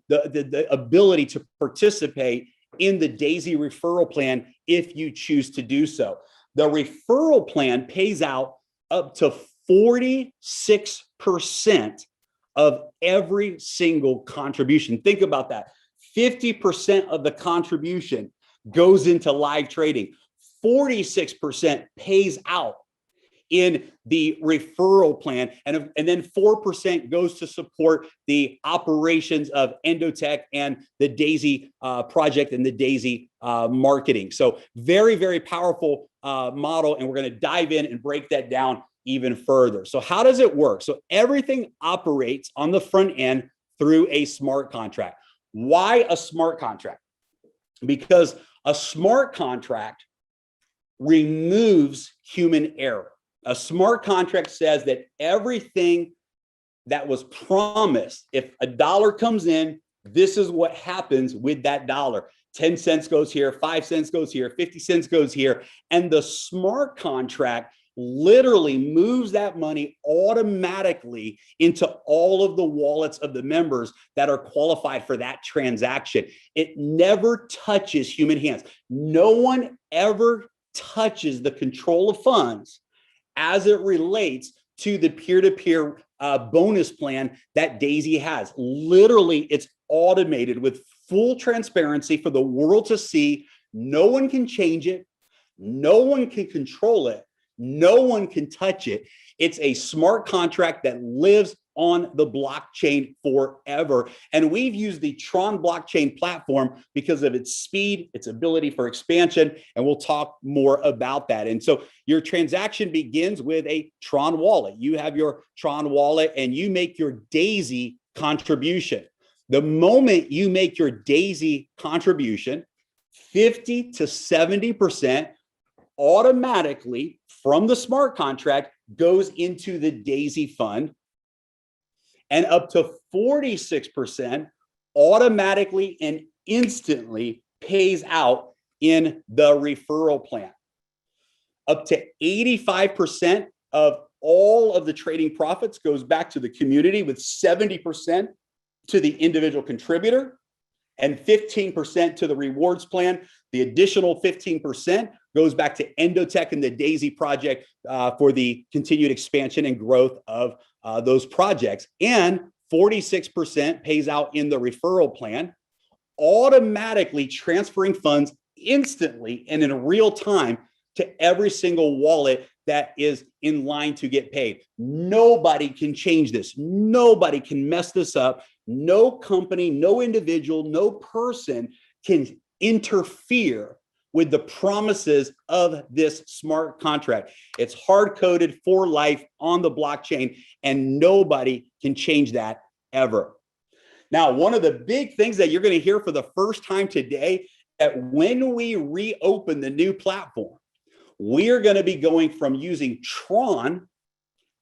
ability to participate in the Daisy referral plan if you choose to do so. The referral plan pays out up to 46% of every single contribution. Think about that. 50% of the contribution goes into live trading. 46% pays out in the referral plan, and then 4% goes to support the operations of Endotech and the Daisy project and the Daisy marketing. So very, very powerful model, and we're going to dive in and break that down even further. So how does it work? So everything operates on the front end through a smart contract. Why a smart contract? Because a smart contract removes human error. A smart contract says that everything that was promised, if a dollar comes in, this is what happens with that dollar. 10 cents goes here, 5 cents goes here, 50 cents goes here. And the smart contract literally moves that money automatically into all of the wallets of the members that are qualified for that transaction. It never touches human hands. No one ever touches the control of funds as it relates to the peer-to-peer bonus plan that Daisy has. Literally, it's automated with full transparency for the world to see. No one can change it. No one can control it. No one can touch it. It's a smart contract that lives on the blockchain forever. And we've used the Tron blockchain platform because of its speed, its ability for expansion, and we'll talk more about that. And so your transaction begins with a Tron wallet. You have your Tron wallet and you make your Daisy contribution. The moment you make your Daisy contribution, 50 to 70% automatically from the smart contract goes into the Daisy fund, and up to 46% automatically and instantly pays out in the referral plan. Up to 85% of all of the trading profits goes back to the community, with 70% to the individual contributor and 15% to the rewards plan. The additional 15% goes back to Endotech and the Daisy project for the continued expansion and growth of those projects. And 46% pays out in the referral plan, automatically transferring funds instantly and in real time to every single wallet that is in line to get paid. Nobody can change this. Nobody can mess this up. No company, no individual, no person can interfere with the promises of this smart contract. It's hard-coded for life on the blockchain, and nobody can change that ever. Now, one of the big things that you're going to hear for the first time today, that when we reopen the new platform, we are going to be going from using Tron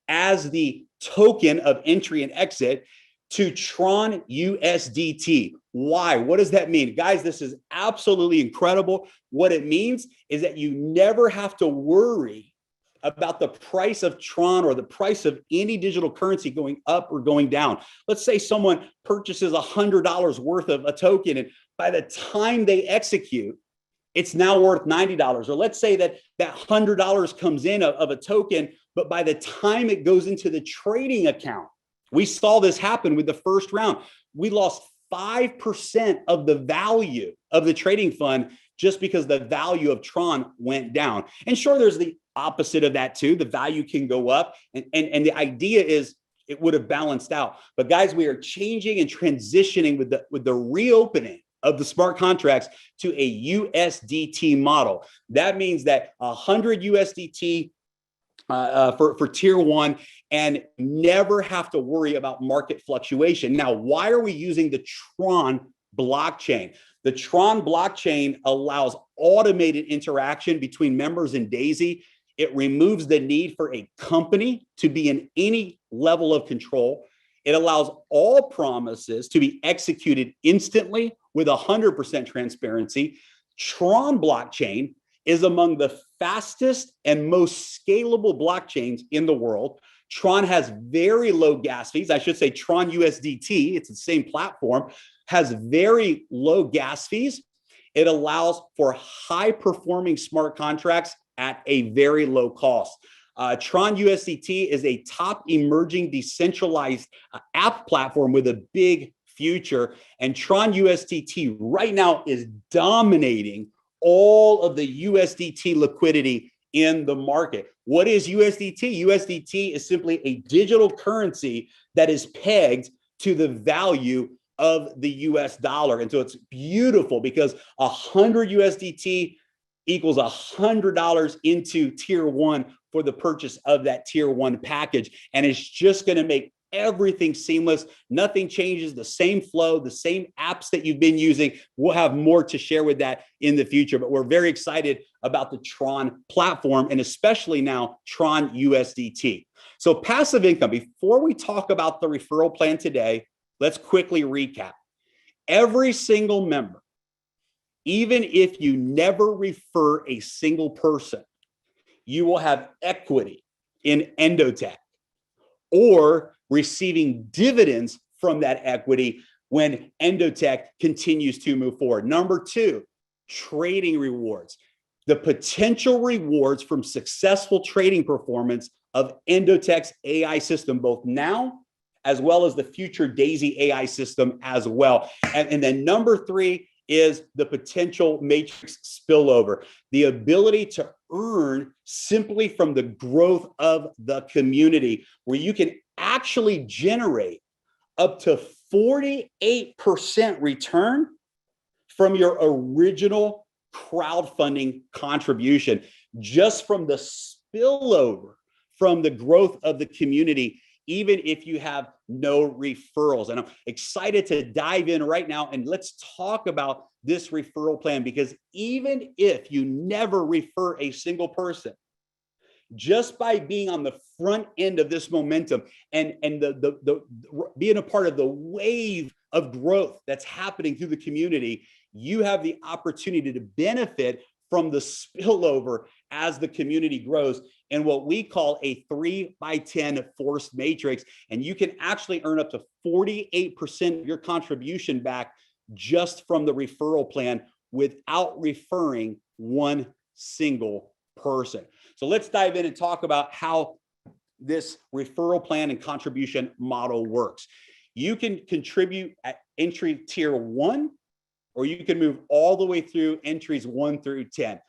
as the token of entry and exit to Tron USDT. Why? What does that mean? Guys, this is absolutely incredible. What it means is that you never have to worry about the price of Tron or the price of any digital currency going up or going down. Let's say someone purchases $100 worth of a token, and by the time they execute, it's now worth $90. Or let's say that that $100 comes in of a token, but by the time it goes into the trading account, we saw this happen with the first round. We lost 5% of the value of the trading fund just because the value of Tron went down. And sure, there's the opposite of that too. The value can go up, and the idea is it would have balanced out. But guys, we are changing and transitioning with the reopening of the smart contracts to a USDT model. That means that 100 USDT for tier one, and never have to worry about market fluctuation. Now, why are we using the Tron blockchain? The Tron blockchain allows automated interaction between members and Daisy. It removes the need for a company to be in any level of control. It allows all promises to be executed instantly with 100% transparency. Tron blockchain is among the fastest and most scalable blockchains in the world. Tron has very low gas fees. I should say Tron USDT, it's the same platform, has very low gas fees. It allows for high performing smart contracts at a very low cost. Tron USDT is a top emerging decentralized app platform with a big future. And Tron USDT right now is dominating all of the USDT liquidity in the market. What is USDT? USDT is simply a digital currency that is pegged to the value of the US dollar. And so it's beautiful because 100 USDT equals $100 into tier one for the purchase of that tier one package. And it's just going to make everything seamless. Nothing changes, the same flow, the same apps that you've been using. We'll have more to share with that in the future, but we're very excited about the Tron platform, and especially now Tron USDT. So passive income, before we talk about the referral plan today, let's quickly recap. Every single member, even if you never refer a single person, you will have equity in Endotech or receiving dividends from that equity when Endotech continues to move forward. Number two, trading rewards. The potential rewards from successful trading performance of Endotech's AI system, both now as well as the future Daisy AI system as well. And then number three is the potential matrix spillover, the ability to earn simply from the growth of the community, where you can actually generate up to 48% return from your original crowdfunding contribution, just from the spillover from the growth of the community, even if you have no referrals. And I'm excited to dive in right now, and let's talk about this referral plan, because even if you never refer a single person, just by being on the front end of this momentum and the being a part of the wave of growth that's happening through the community, you have the opportunity to benefit from the spillover as the community grows in what we call a 3x10 forced matrix. And you can actually earn up to 48% of your contribution back just from the referral plan without referring one single person. So let's dive in and talk about how this referral plan and contribution model works. You can contribute at entry tier 1, or you can move all the way through entries 1 through 10.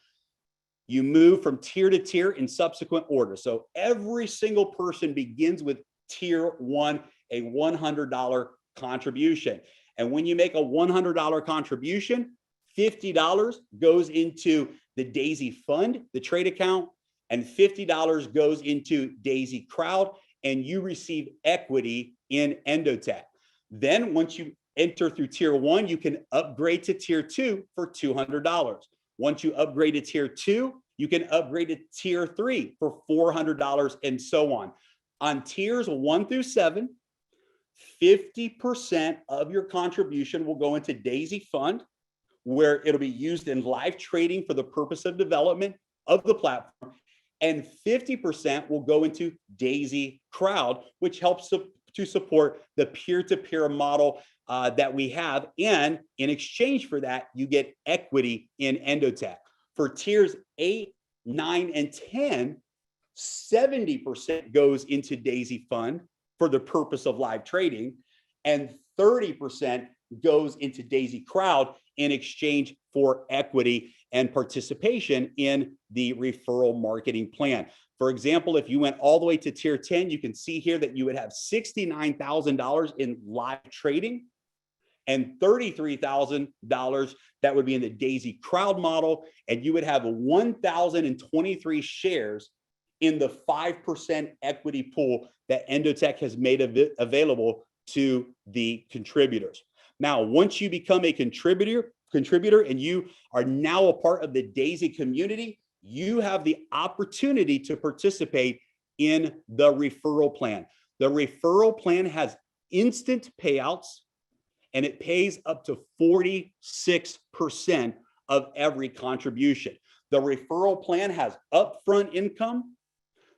You move from tier to tier in subsequent order. So every single person begins with tier 1, a $100 contribution. And when you make a $100 contribution, $50 goes into the Daisy fund, the trade account, and $50 goes into Daisy Crowd, and you receive equity in Endotech. Then once you enter through tier 1, you can upgrade to tier 2 for $200. Once you upgrade to tier 2, you can upgrade to tier 3 for $400, and so on. On tiers 1 through 7, 50% of your contribution will go into Daisy Fund, where it'll be used in live trading for the purpose of development of the platform. and 50% will go into Daisy Crowd, which helps to support the peer-to-peer model that we have. And in exchange for that, you get equity in Endotech. For tiers 8, 9, and 10, 70% goes into Daisy Fund for the purpose of live trading, and 30% goes into Daisy Crowd in exchange for equity and participation in the referral marketing plan. For example, if you went all the way to tier 10, you can see here that you would have $69,000 in live trading and $33,000 that would be in the Daisy Crowd model, and you would have 1,023 shares in the 5% equity pool that Endotech has made available to the contributors. Now, once you become a contributor and you are now a part of the Daisy community, you have the opportunity to participate in the referral plan. The referral plan has instant payouts, and it pays up to 46% of every contribution. The referral plan has upfront income.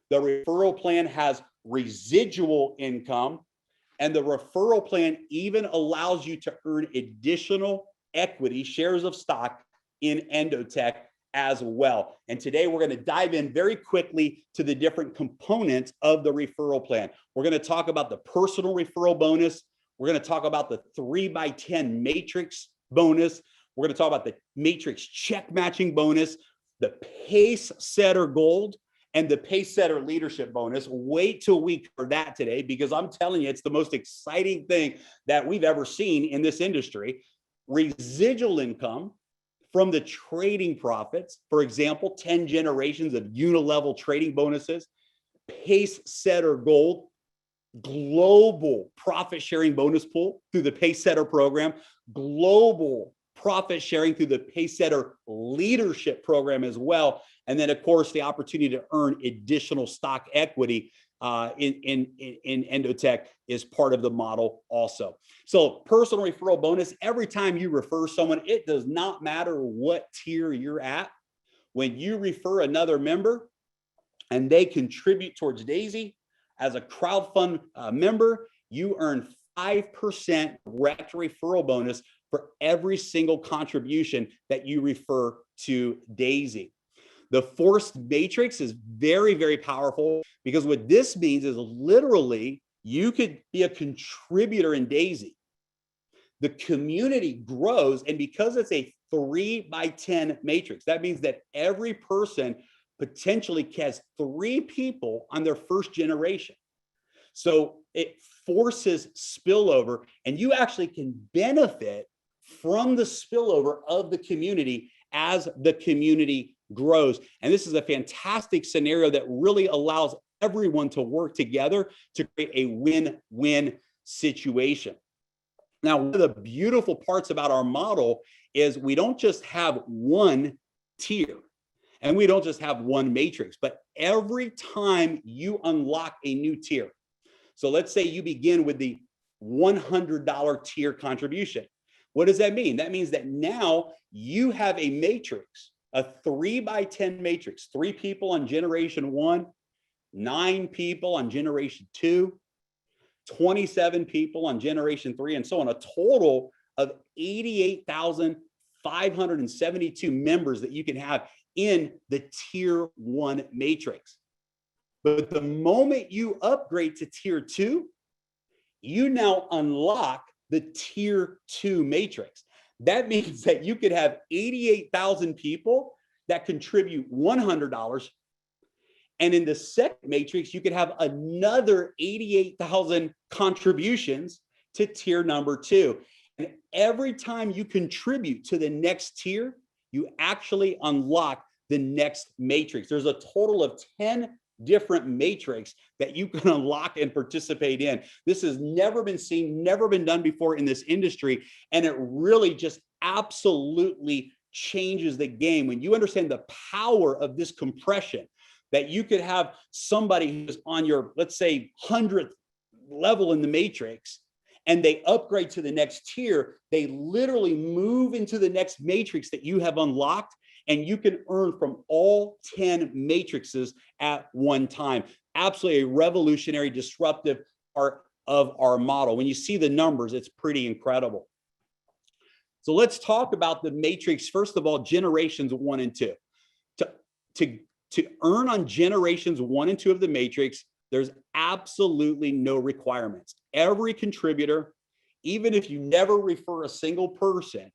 The referral plan has residual income. And the referral plan even allows you to earn additional equity, shares of stock in Endotech as well. And today we're going to dive in very quickly to the different components of the referral plan. We're going to talk about the personal referral bonus. We're going to talk about the 3x10 matrix bonus. We're going to talk about the matrix check matching bonus, the pace setter gold, and the pace setter leadership bonus. Wait till we cover that today, because I'm telling you, it's the most exciting thing that we've ever seen in this industry. Residual income from the trading profits, for example, 10 generations of unilevel trading bonuses, pace setter gold, global profit sharing bonus pool through the pace setter program, global profit sharing through the pace setter leadership program as well. And then, of course, the opportunity to earn additional stock equity in Endotech is part of the model also. So personal referral bonus, every time you refer someone, it does not matter what tier you're at. When you refer another member and they contribute towards Daisy as a crowdfund member, you earn 5% direct referral bonus for every single contribution that you refer to Daisy. The forced matrix is very, very powerful, because what this means is literally you could be a contributor in Daisy. The community grows, and because it's a 3x10 matrix, that means that every person potentially has 3 people on their first generation. So it forces spillover, and you actually can benefit from the spillover of the community as the community grows. And this is a fantastic scenario that really allows everyone to work together to create a win-win situation. Now, one of the beautiful parts about our model is we don't just have one tier and we don't just have one matrix, but every time you unlock a new tier. So let's say you begin with the $100 tier contribution. What does that mean? That means that now you have a matrix, a 3x10 matrix, 3 people on generation 1, 9 people on generation 2, 27 people on generation 3, and so on, a total of 88,572 members that you can have in the tier 1 matrix. But the moment you upgrade to tier 2, you now unlock the tier 2 matrix. That means that you could have 88,000 people that contribute $100. And in the second matrix, you could have another 88,000 contributions to tier number 2. And every time you contribute to the next tier, you actually unlock the next matrix. There's a total of 10 different matrix that you can unlock and participate in. This has never been seen, never been done before in this industry. And it really just absolutely changes the game when you understand the power of this compression, that you could have somebody who's on your, let's say, 100th level in the matrix, and they upgrade to the next tier. They literally move into the next matrix that you have unlocked, and you can earn from all 10 matrices at one time. Absolutely a revolutionary, disruptive part of our model. When you see the numbers, it's pretty incredible. So let's talk about the matrix. First of all, generations 1 and 2. To earn on generations 1 and 2 of the matrix, there's absolutely no requirements. Every contributor, even if you never refer a single person,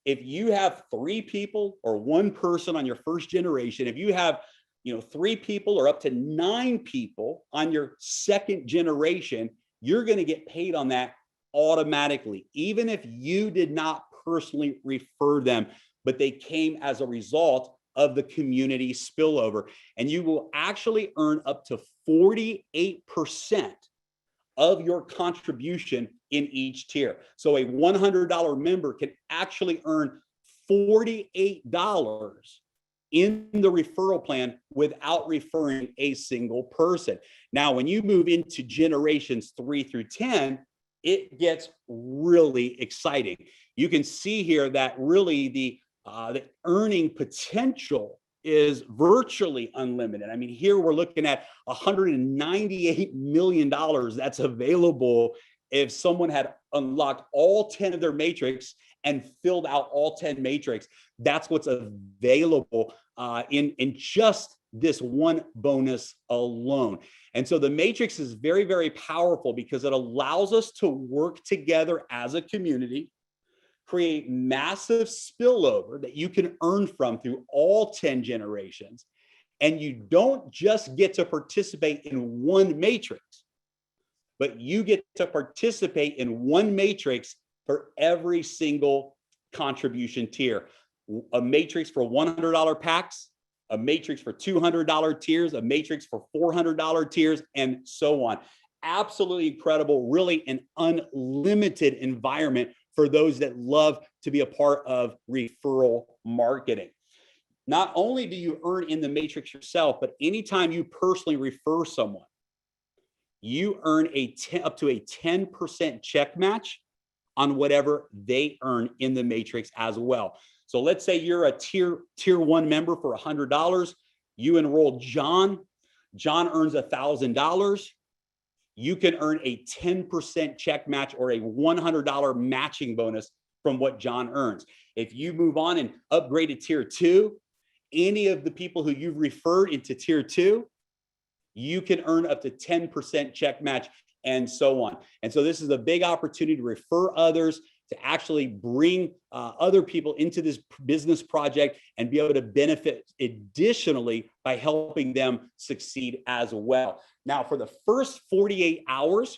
if you have 3 people or 1 person on your first generation, if you have 3 people or up to 9 people on your second generation, you're going to get paid on that automatically, even if you did not personally refer them, but they came as a result of the community spillover. And you will actually earn up to 48% of your contribution in each tier. So a $100 member can actually earn $48 in the referral plan without referring a single person. Now, when you move into generations 3 through 10, it gets really exciting. You can see here that really the earning potential is virtually unlimited. I mean, here we're looking at $198 million that's available if someone had unlocked all 10 of their matrix and filled out all 10 matrix. That's what's available in just this one bonus alone. And so the matrix is very, very powerful because it allows us to work together as a community, create massive spillover that you can earn from through all 10 generations. And you don't just get to participate in one matrix, but you get to participate in one matrix for every single contribution tier. A matrix for $100 packs, a matrix for $200 tiers, a matrix for $400 tiers, and so on. Absolutely incredible, really an unlimited environment for those that love to be a part of referral marketing. Not only do you earn in the matrix yourself, but anytime you personally refer someone, you earn up to a 10% check match on whatever they earn in the matrix as well. So let's say you're a tier 1 member for $100. You enroll John. John earns $1,000. You can earn a 10% check match or a $100 matching bonus from what John earns. If you move on and upgrade to tier 2, any of the people who you've referred into tier 2, you can earn up to 10% check match and so on. And so this is a big opportunity to refer others, to actually bring other people into this business project and be able to benefit additionally by helping them succeed as well. Now, for the first 48 hours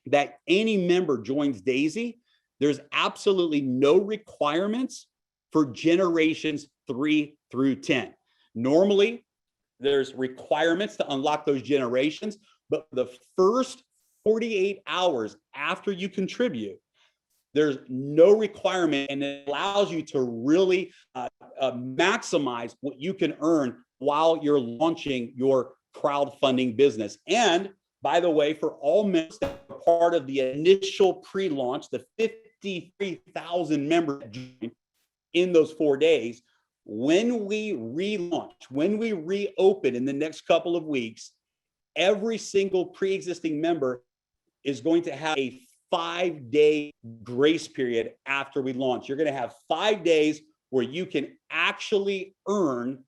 that any member joins Daisy, there's absolutely no requirements for generations 3 through 10. Normally, there's requirements to unlock those generations, but the first 48 hours after you contribute, there's no requirement, and it allows you to really maximize what you can earn while you're launching your crowdfunding business. And by the way, for all members that are part of the initial pre-launch, the 53,000 members in those 4 days, when we relaunch, when we reopen in the next couple of weeks, every single pre-existing member is going to have a 5-day grace period after we launch. You're going to have 5 days where you can actually earn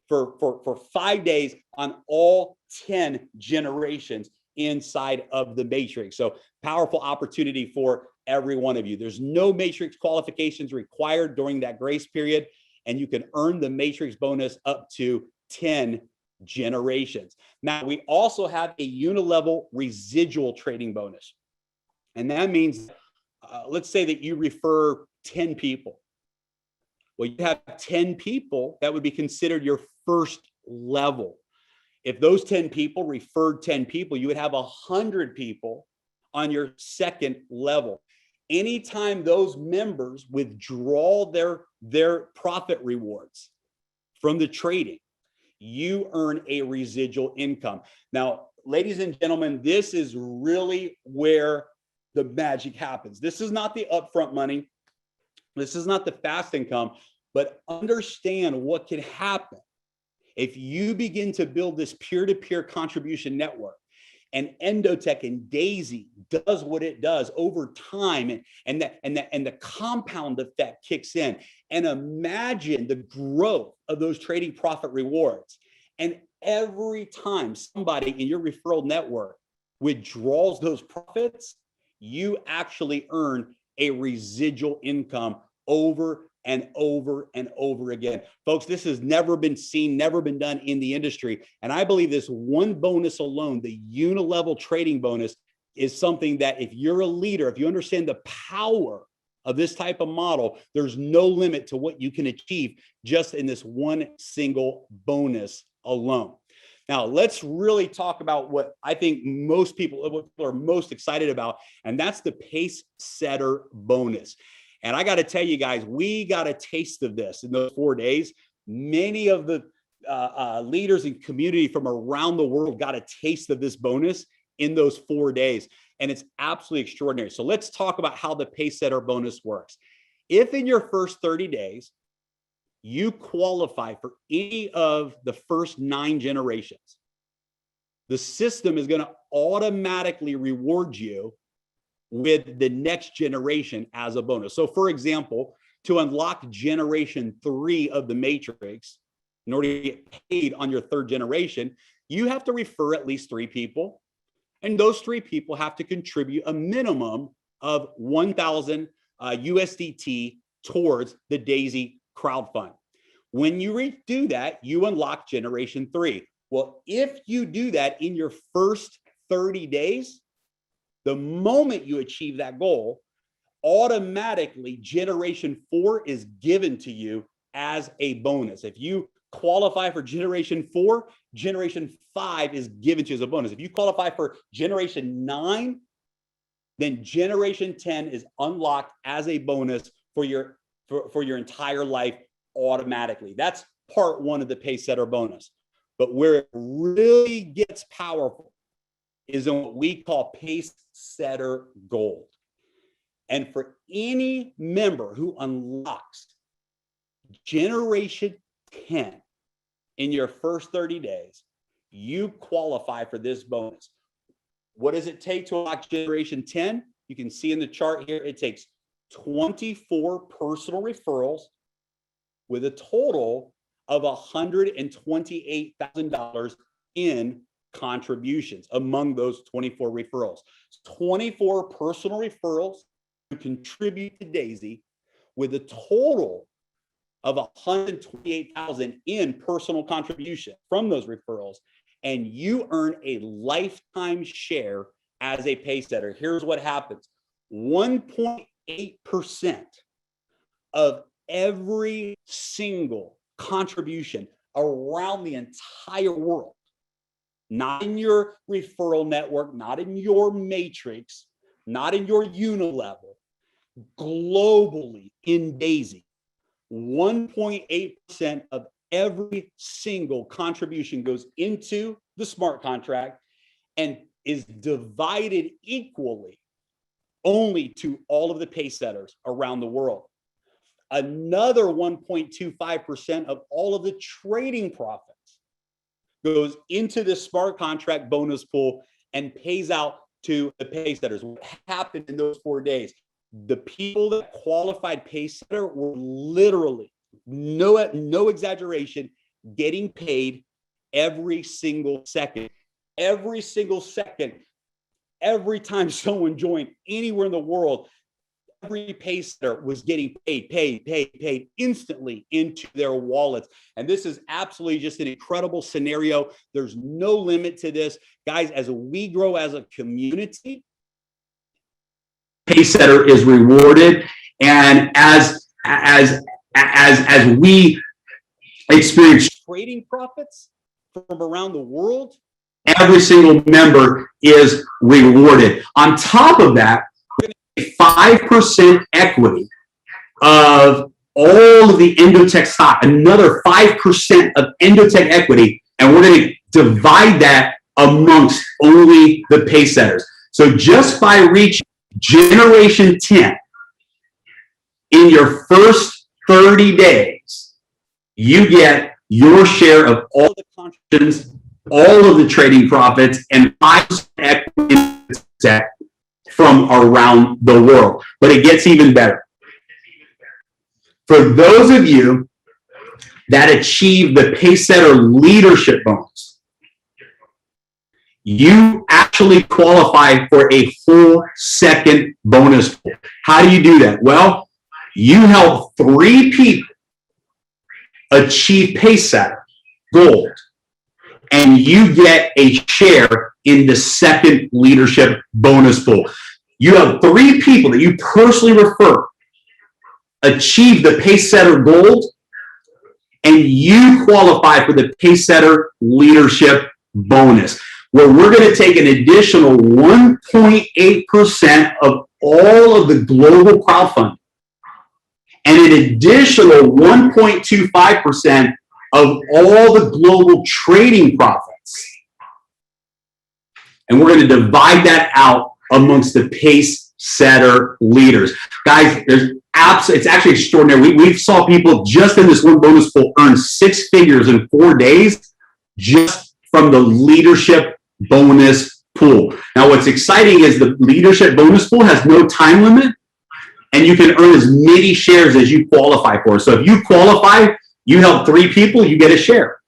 for 5 days on all 10 generations inside of the matrix. So powerful opportunity for every one of you. There's no matrix qualifications required during that grace period, and you can earn the matrix bonus up to 10 generations. Now, we also have a unilevel residual trading bonus. And that means, let's say that you refer 10 people. Well, you have 10 people that would be considered your first level. If those 10 people referred 10 people, you would have 100 people on your second level. Anytime those members withdraw their profit rewards from the trading, you earn a residual income. Now, ladies and gentlemen, this is really where the magic happens. This is not the upfront money. This is not the fast income. but understand what can happen if you begin to build this peer-to-peer contribution network. And Endotech and Daisy does what it does over time, and the compound effect kicks in. And imagine the growth of those trading profit rewards. And every time somebody in your referral network withdraws those profits, you actually earn a residual income over and over and over again. Folks, this has never been seen, never been done in the industry. And I believe this one bonus alone, the unilevel trading bonus, is something that if you're a leader, if you understand the power of this type of model, there's no limit to what you can achieve just in this one single bonus alone. Now, let's really talk about what I think most people are most excited about, and that's the pace setter bonus. And I got to tell you guys, we got a taste of this in those 4 days. Many of the leaders and community from around the world got a taste of this bonus in those 4 days. And it's absolutely extraordinary. So let's talk about how the pace setter bonus works. If in your first 30 days, you qualify for any of the first 9 generations, the system is going to automatically reward you with the next generation as a bonus. So for example, to unlock generation 3 of the matrix, in order to get paid on your 3rd generation, you have to refer at least 3 people. And those 3 people have to contribute a minimum of 1,000 USDT towards the Daisy crowdfund. When you do that, you unlock generation 3. Well, if you do that in your first 30 days, the moment you achieve that goal, automatically generation 4 is given to you as a bonus. If you qualify for generation 4, generation 5 is given to you as a bonus. If you qualify for generation 9, then generation 10 is unlocked as a bonus for your entire life automatically. That's part 1 of the pace setter bonus. But where it really gets powerful is in what we call pace setter gold. And for any member who unlocks generation 10 in your first 30 days, you qualify for this bonus. What does it take to unlock generation 10? You can see in the chart here, it takes 24 personal referrals with a total of $128,000 in contributions among those 24 referrals. 24 personal referrals to contribute to Daisy with a total of $128,000 in personal contribution from those referrals, and you earn a lifetime share as a pace setter. Here's what happens. 1.8% of every single contribution around the entire world, not in your referral network, not in your matrix, not in your unilevel, globally in Daisy, 1.8% of every single contribution goes into the smart contract and is divided equally only to all of the pace setters around the world. Another 1.25% of all of the trading profits goes into the smart contract bonus pool and pays out to the pace setters. What happened in those 4 days? The people that qualified pace setter were literally, no exaggeration, getting paid every single second. Every single second, every time someone joined anywhere in the world, every pace setter was getting paid instantly into their wallets. And this is absolutely just an incredible scenario. There's no limit to this. Guys, as we grow as a community, pace setter is rewarded. And as we experience trading profits from around the world, every single member is rewarded. On top of that, 5% equity of all of the Endotech stock, another 5% of Endotech equity, and we're going to divide that amongst only the pace setters. So just by reaching generation 10 in your first 30 days, you get your share of all the contributions, all of the trading profits, and 5% equity from around the world. But it gets even better. For those of you that achieve the Pacesetter leadership bonus, you actually qualify for a full second bonus pool. How do you do that? Well, you help 3 people achieve Pacesetter gold, and you get a share in the second leadership bonus pool. You have 3 people that you personally refer achieve the Pacesetter gold, and you qualify for the Pacesetter leadership bonus, where we're going to take an additional 1.8% of all of the global crowdfunding and an additional 1.25% of all the global trading profits. And we're going to divide that out amongst the Pacesetter leaders. Guys, it's actually extraordinary. We saw people just in this one bonus pool earn 6 figures in 4 days just from the leadership bonus pool. Now, what's exciting is the leadership bonus pool has no time limit, and you can earn as many shares as you qualify for. So if you qualify, you help 3 people, you get a share.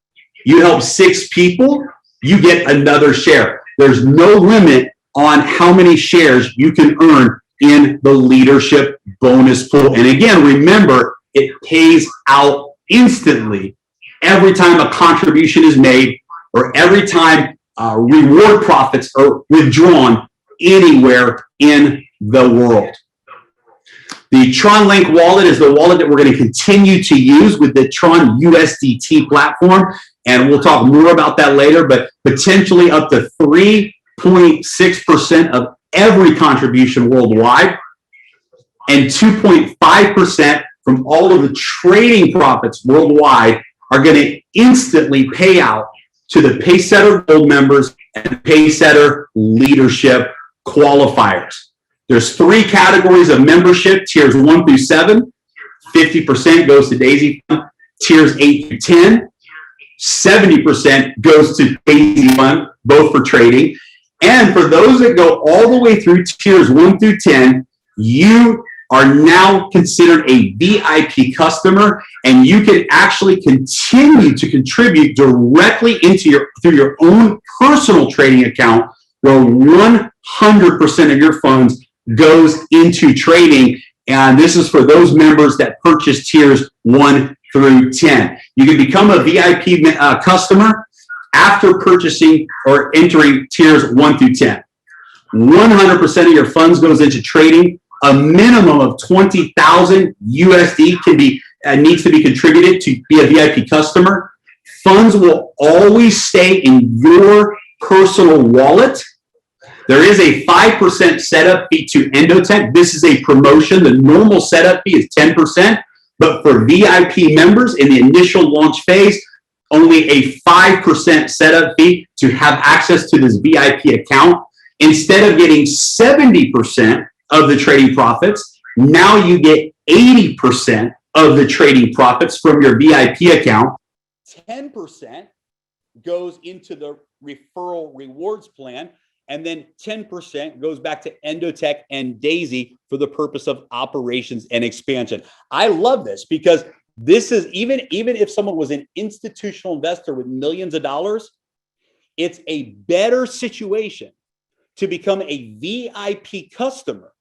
You help 6 people, you get another share. There's no limit on how many shares you can earn in the leadership bonus pool. And again, remember, it pays out instantly every time a contribution is made or every time reward profits are withdrawn anywhere in the world. The Tron Link wallet is the wallet that we're going to continue to use with the Tron USDT platform. And we'll talk more about that later, but potentially up to 3.6% of every contribution worldwide and 2.5% from all of the trading profits worldwide are going to instantly pay out to the Pacesetter Gold members and Pacesetter leadership qualifiers. There's 3 categories of membership, tiers 1 through 7. 50% goes to Daisy Fund. Tiers 8 through 10. 70% goes to Daisy Fund, both for trading. And for those that go all the way through tiers 1 through 10, you are now considered a VIP customer, and you can actually continue to contribute directly into through your own personal trading account, where 100% of your funds goes into trading. And this is for those members that purchase tiers 1 through 10. You can become a VIP customer after purchasing or entering tiers 1 through 10. 100% of your funds goes into trading. A minimum of 20,000 USD needs to be contributed to be a VIP customer. Funds will always stay in your personal wallet. There is a 5% setup fee to Endotech. This is a promotion. The normal setup fee is 10%, but for VIP members in the initial launch phase, only a 5% setup fee to have access to this VIP account. Instead of getting 70% of the trading profits, now you get 80% of the trading profits from your VIP account. 10% goes into the referral rewards plan, and then 10% goes back to Endotech and Daisy for the purpose of operations and expansion. I love this because this is even if someone was an institutional investor with millions of dollars, it's a better situation to become a VIP customer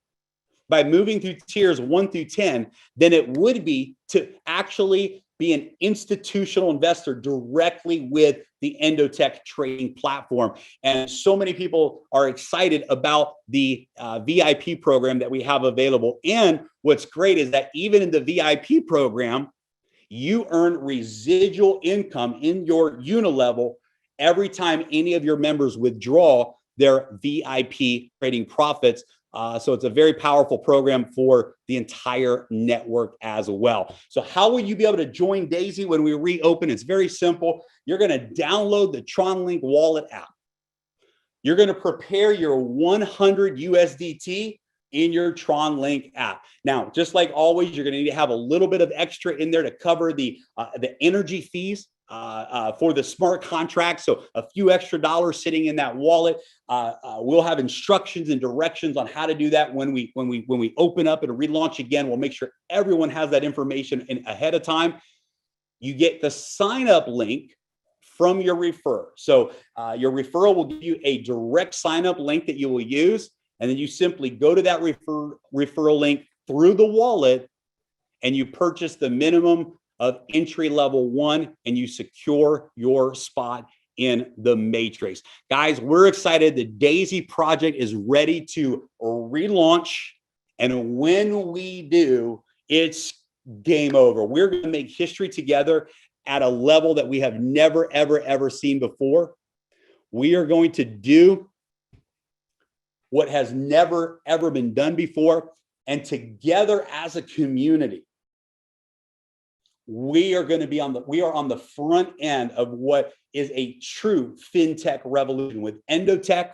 by moving through tiers 1 through 10 than it would be to actually be an institutional investor directly with the Endotech trading platform. And so many people are excited about the VIP program that we have available. And what's great is that even in the VIP program, you earn residual income in your unilevel every time any of your members withdraw their VIP trading profits. So it's a very powerful program for the entire network as well. So how will you be able to join Daisy when we reopen? It's very simple. You're going to download the Tron Link wallet app. You're going to prepare your 100 USDT in your Tron Link app. Now, just like always, you're going to need to have a little bit of extra in there to cover the energy fees for the smart contract. So a few extra dollars sitting in that wallet. We'll have instructions and directions on how to do that when we open up and relaunch again. We'll make sure everyone has that information ahead of time. You get the sign up link from your referrer. So your referral will give you a direct sign up link that you will use. And then you simply go to that referral link through the wallet and you purchase the minimum of entry level 1 and you secure your spot in the matrix. Guys, we're excited. The Daisy project is ready to relaunch. And when we do, it's game over. We're going to make history together at a level that we have never, ever seen before. We are going to do what has never, ever been done before. And together as a community, we are going to be on the front end of what is a true fintech revolution with Endotech,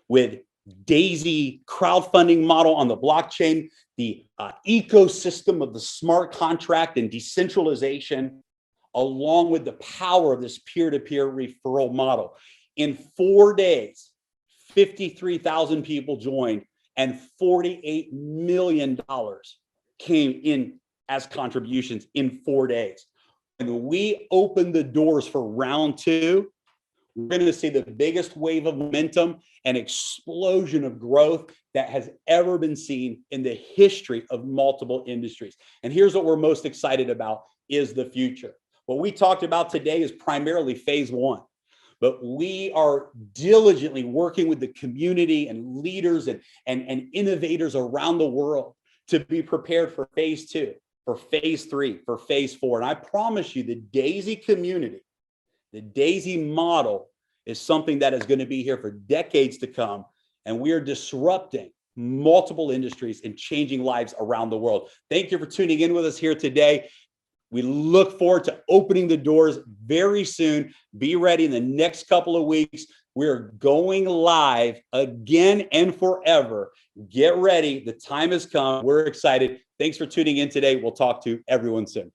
with Daisy crowdfunding model on the blockchain, the ecosystem of the smart contract and decentralization, along with the power of this peer-to-peer referral model. In 4 days, 53,000 people joined and $48 million came in as contributions in 4 days. When we open the doors for round 2, we're going to see the biggest wave of momentum and explosion of growth that has ever been seen in the history of multiple industries. And here's what we're most excited about is the future. What we talked about today is primarily phase 1. But we are diligently working with the community and leaders and innovators around the world to be prepared for phase 2, for phase 3, for phase 4. And I promise you, the Daisy community, the Daisy model is something that is going to be here for decades to come. And we are disrupting multiple industries and changing lives around the world. Thank you for tuning in with us here today. We look forward to opening the doors very soon. Be ready in the next couple of weeks. We're going live again and forever. Get ready. The time has come. We're excited. Thanks for tuning in today. We'll talk to everyone soon.